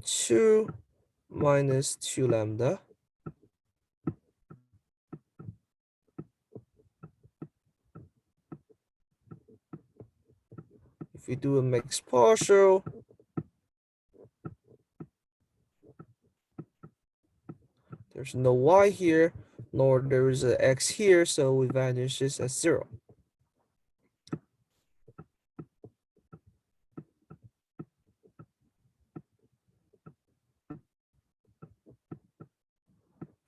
[SPEAKER 1] 2 minus 2 lambda. If we do a mixed partial, there's no y here, nor there is an x here, so we vanish this as 0.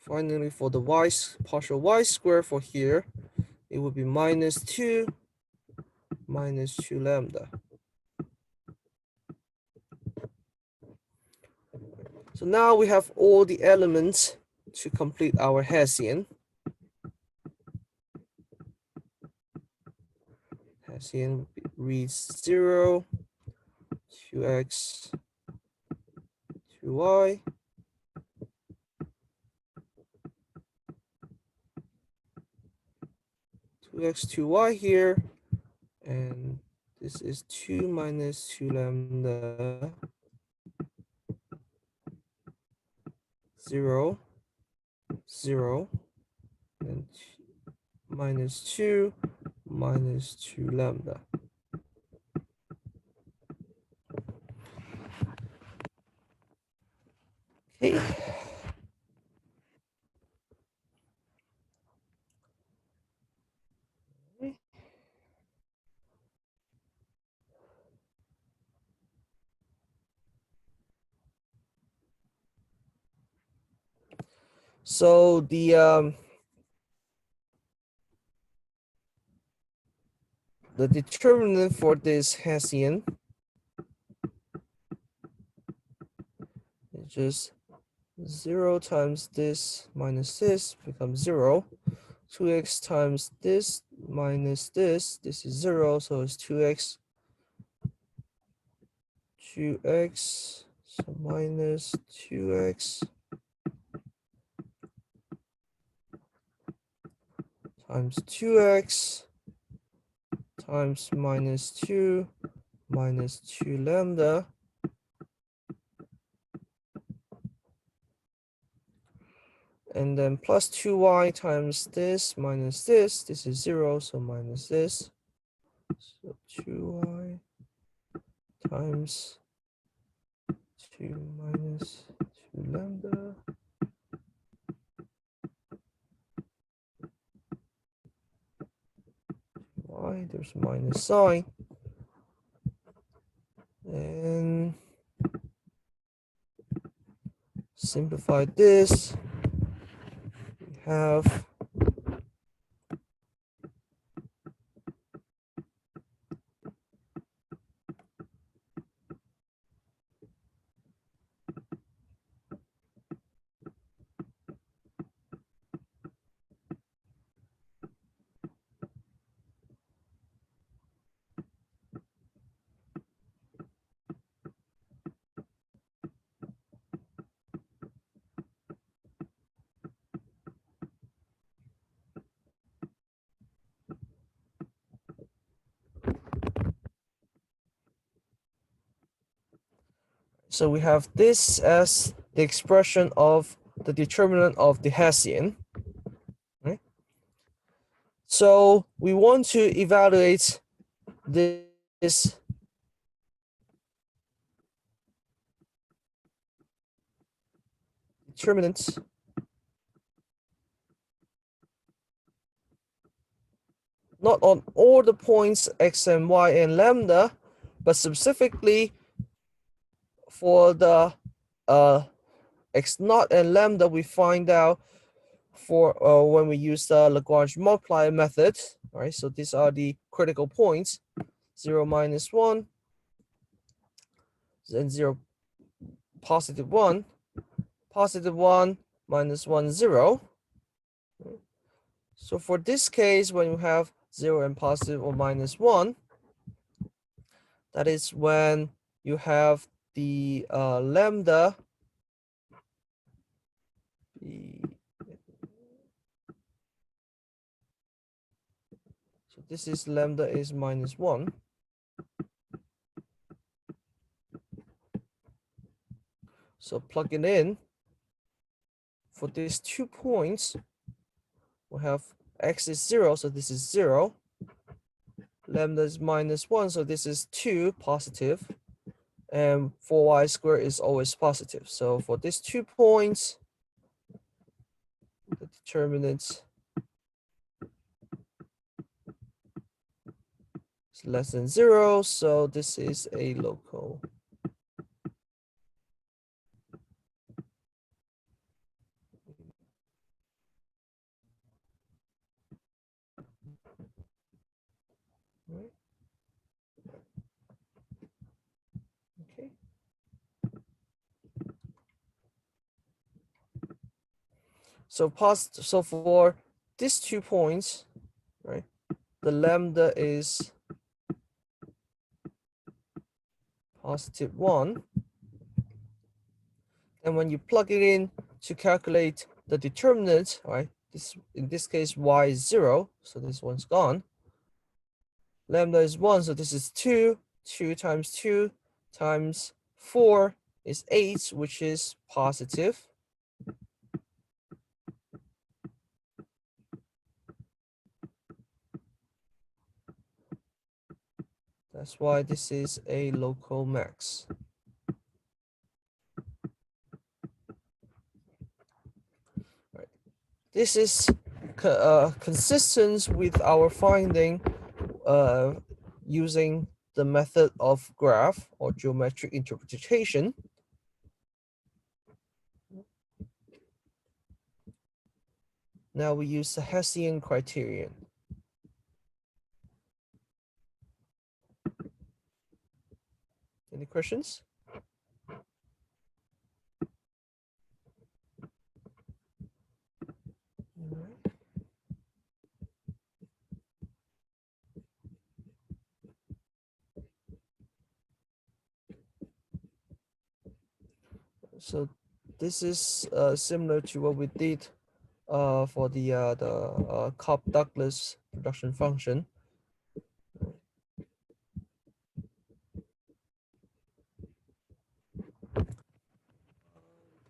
[SPEAKER 1] Finally, for the partial y squared for here, it would be minus 2 minus 2 lambda. So now we have all the elements to complete our Hessian. Hessian reads 0, 2x, 2y. 2x, 2y here, and this is 2 minus 2 lambda, 0, 0, and minus 2 minus 2 lambda. Okay. So the determinant for this Hessian is just 0 times this minus this becomes 0. 2x times this minus this is 0, so it's 2x. 2x, so minus 2x times 2x times minus 2 minus 2 lambda. And then plus 2y times this minus this is 0, so minus this. So 2y times 2 minus 2 lambda y, there's minus sign. And simplify this, we have so we have this as the expression of the determinant of the Hessian. Right? So we want to evaluate this determinant not on all the points x and y and lambda, but specifically for the x naught and lambda, we find out for when we use the Lagrange multiplier method. All right, so these are the critical points: 0, -1, then 0, +1, +1, -1, 0. So for this case, when you have 0 and positive or -1, that is when you have the lambda. So this is lambda is -1. So plug it in. For these 2 points, we have x is 0, so this is 0. Lambda is -1, so this is 2 positive. And 4y squared is always positive. So for these 2 points, the determinant is less than 0. So this is a local. Right. Okay. So for these 2 points, right, the lambda is +1. And when you plug it in to calculate the determinant, right, this in this case y is 0, so this one's gone. Lambda is 1, so this is 2. 2 times 2 times 4 is 8, which is positive. That's why this is a local max. Right. This is consistent with our finding using the method of graph or geometric interpretation. Now we use the Hessian criterion. Any questions? All right. So this is similar to what we did for the Cobb-Douglas production function.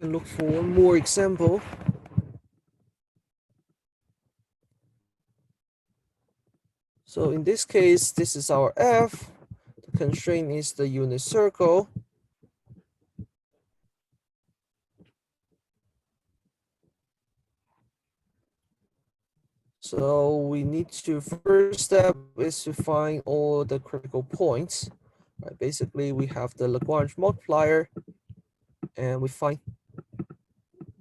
[SPEAKER 1] And look for one more example. So in this case, this is our f. The constraint is the unit circle. So we need to, first step is to find all the critical points. Right? Basically, we have the Lagrange multiplier, and we find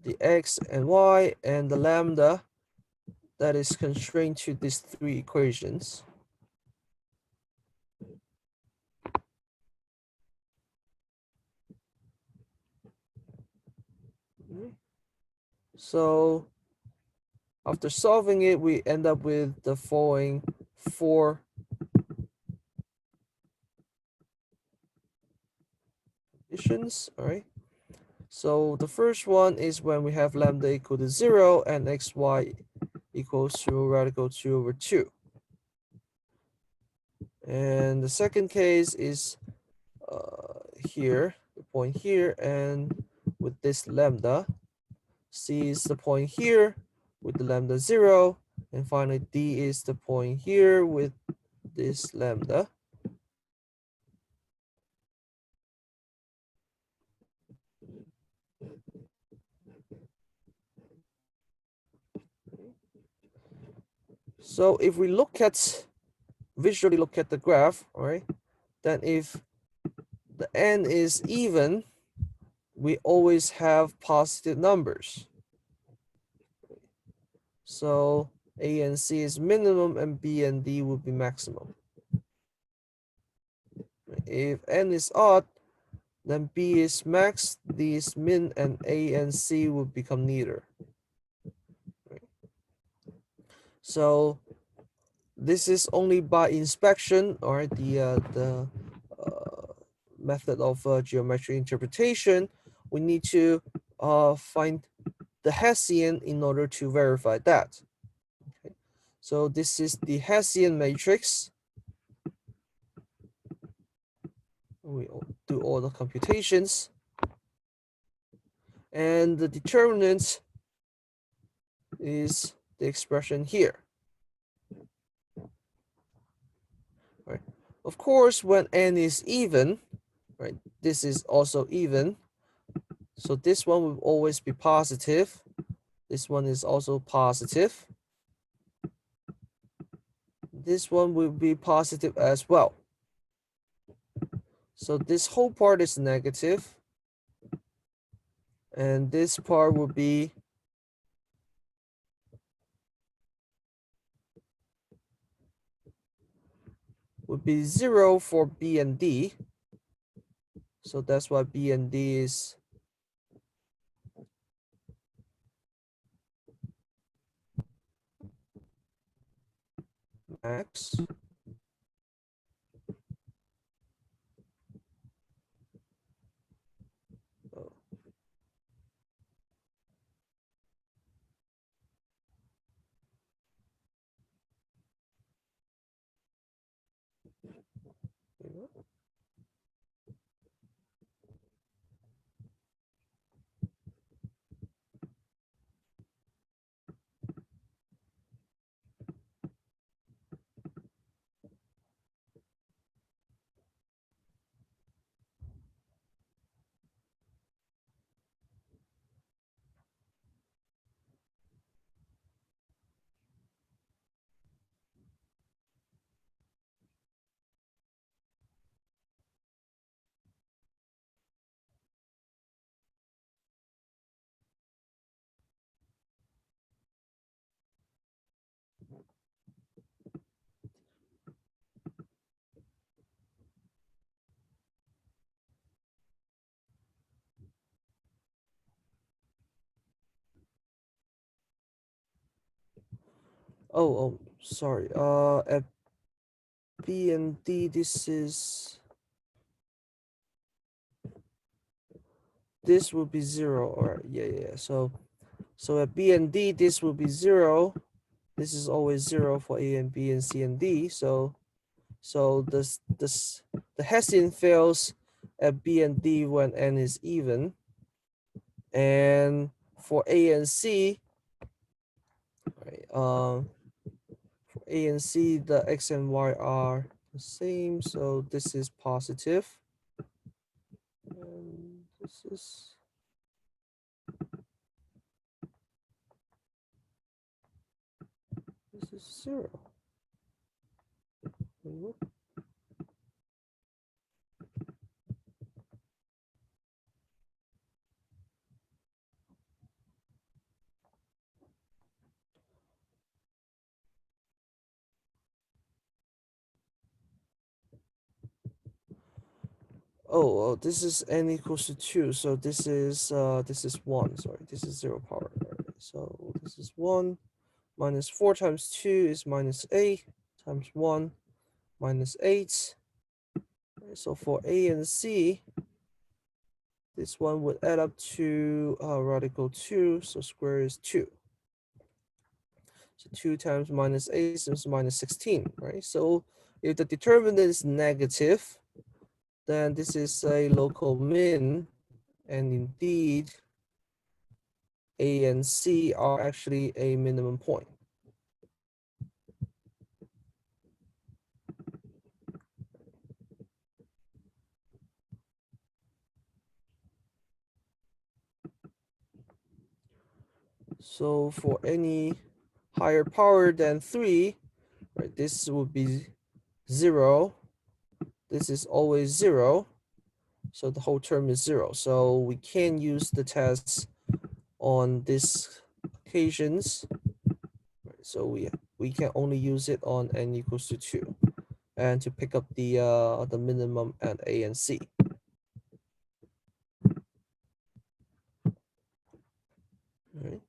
[SPEAKER 1] the x and y and the lambda that is constrained to these three equations. So after solving it, we end up with the following four conditions. All right. So the first one is when we have lambda equal to 0 and xy equals to radical 2/2. And the second case is here, the point here, and with this lambda. C is the point here with the lambda 0. And finally, D is the point here with this lambda. So if we visually look at the graph, all right, then if the n is even, we always have positive numbers. So A and C is minimum and B and D would be maximum. If n is odd, then B is max, D is min, and A and C would become neither. So this is only by inspection, or the method of geometric interpretation. We need to find the Hessian in order to verify that. Okay. So this is the Hessian matrix. We do all the computations. And the determinant is the expression here. Right. Of course, when n is even, right, this is also even. So this one will always be positive. This one is also positive. This one will be positive as well. So this whole part is negative. And this part will be zero for B and D. So that's why B and D is max. Oh. Oh, sorry. At B and D, this will be 0. All right, yeah. So at B and D, this will be 0. This is always 0 for A and B and C and D. So the Hessian fails at B and D when n is even. And for A and C, right, for A and C, the x and y are the same. So this is positive. And this is 0. Oh, this is n equals to 2, so this is 1. Sorry, this is 0 power. Right. So this is 1 minus 4 times 2 is minus 8 times 1 minus 8. Right. So for A and C, this one would add up to radical 2, so square is 2. So 2 times minus 8 is minus 16, right? So if the determinant is negative, then this is a local min, and indeed A and C are actually a minimum point. So for any higher power than 3, right, this would be 0. This is always 0. So the whole term is 0. So we can use the test on these occasions. Right, so we can only use it on n equals to 2 and to pick up the minimum at A and C. All right.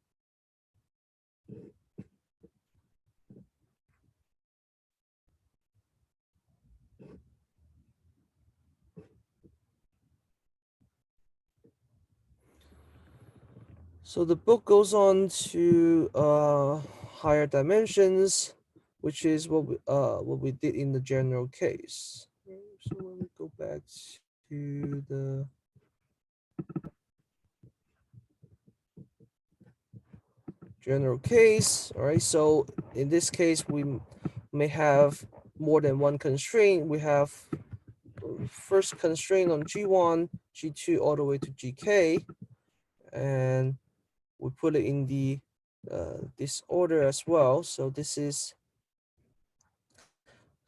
[SPEAKER 1] So the book goes on to higher dimensions, which is what we did in the general case. So when we go back to the general case, all right. So in this case, we may have more than one constraint. We have first constraint on G1, G2, all the way to GK, and we put it in the this order as well. So this is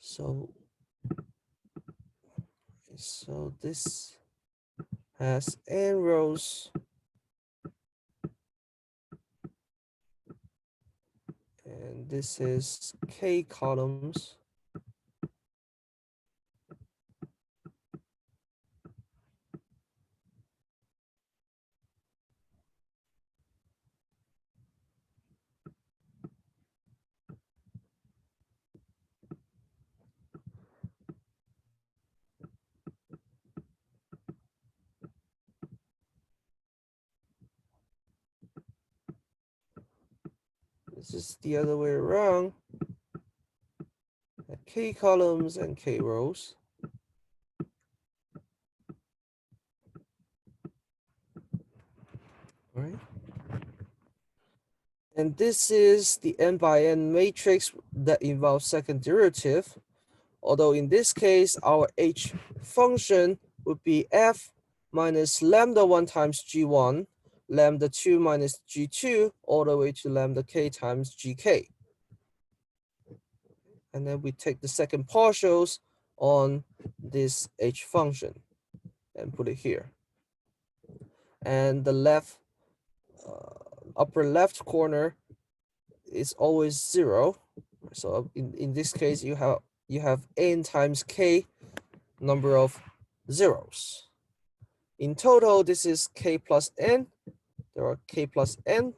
[SPEAKER 1] so this has n rows and this is k columns. This is the other way around. K columns and k rows. All right. And this is the n by n matrix that involves second derivative. Although in this case, our h function would be f minus lambda 1 times g1, lambda 2 minus g2, all the way to lambda k times gk. And then we take the second partials on this h function and put it here. And the left upper left corner is always 0. So in this case, you have n times k number of zeros. In total, this is k plus n. There are k plus n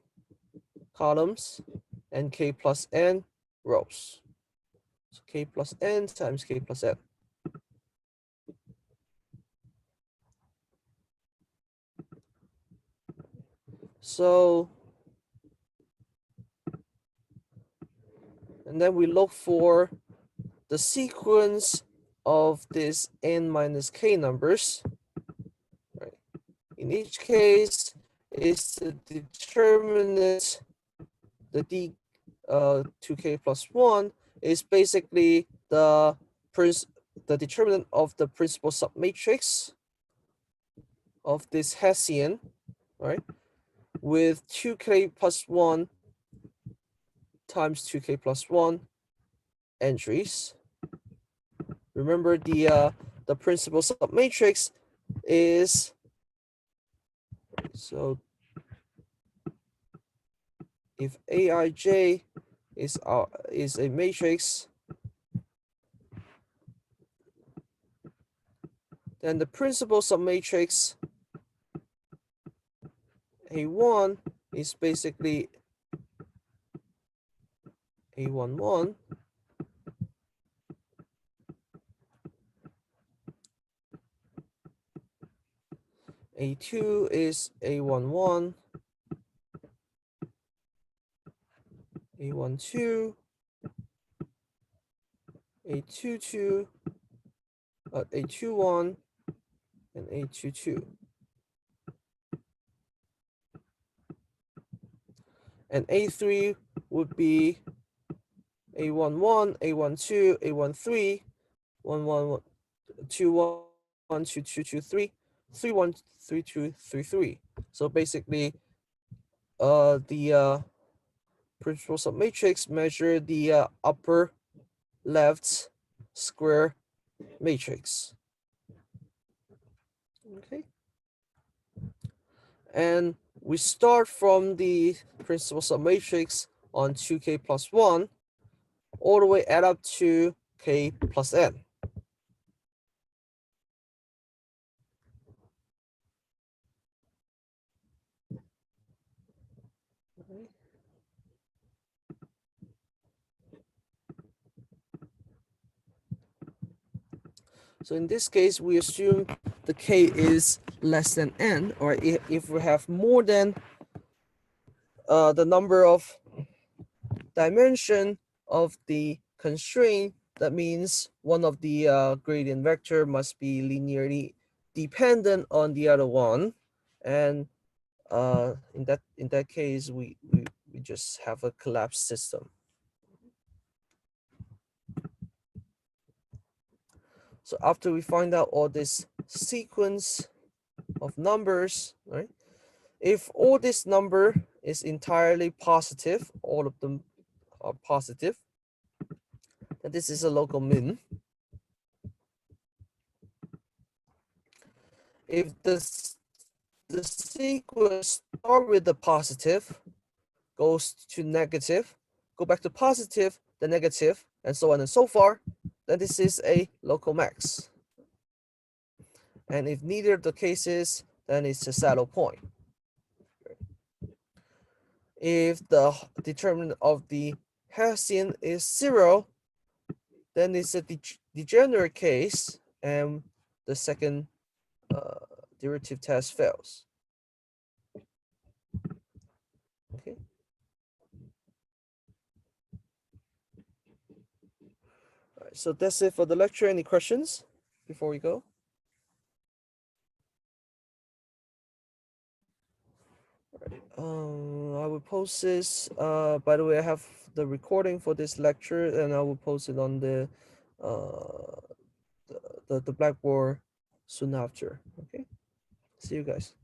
[SPEAKER 1] columns and k plus n rows. So k plus n times k plus n. So, and then we look for the sequence of these n minus k numbers. Right. In each case, is the determinant, the d 2k plus 1 is basically the determinant of the principal submatrix of this Hessian, right? With 2k plus 1 times 2k plus 1 entries. Remember the principal submatrix is, so if Aij is a matrix, then the principal submatrix A1 is basically A11, A2 is A11, A12, A22, A21, and A22. And A3 would be A11, A12, A13, 11, 21, 22, 23, 31, 32, 33. So basically, the principal submatrix measure the upper left square matrix. Okay. And we start from the principal submatrix on 2k plus 1 all the way add up to k plus n. Okay. So in this case, we assume the k is less than n, or if we have more than the number of dimension of the constraint, that means one of the gradient vector must be linearly dependent on the other one, and in that case, we just have a collapsed system. So after we find out all this sequence of numbers, right? If all this number is entirely positive, all of them are positive, then this is a local min. If the sequence start with the positive, goes to negative, go back to positive, the negative, and so on and so forth, then this is a local max. And if neither of the cases, then it's a saddle point. If the determinant of the Hessian is 0, then it's a degenerate case, and the second derivative test fails. Okay. All right, so that's it for the lecture. Any questions before we go? I will post this. By the way, I have the recording for this lecture, and I will post it on the Blackboard soon after. Okay. See you guys.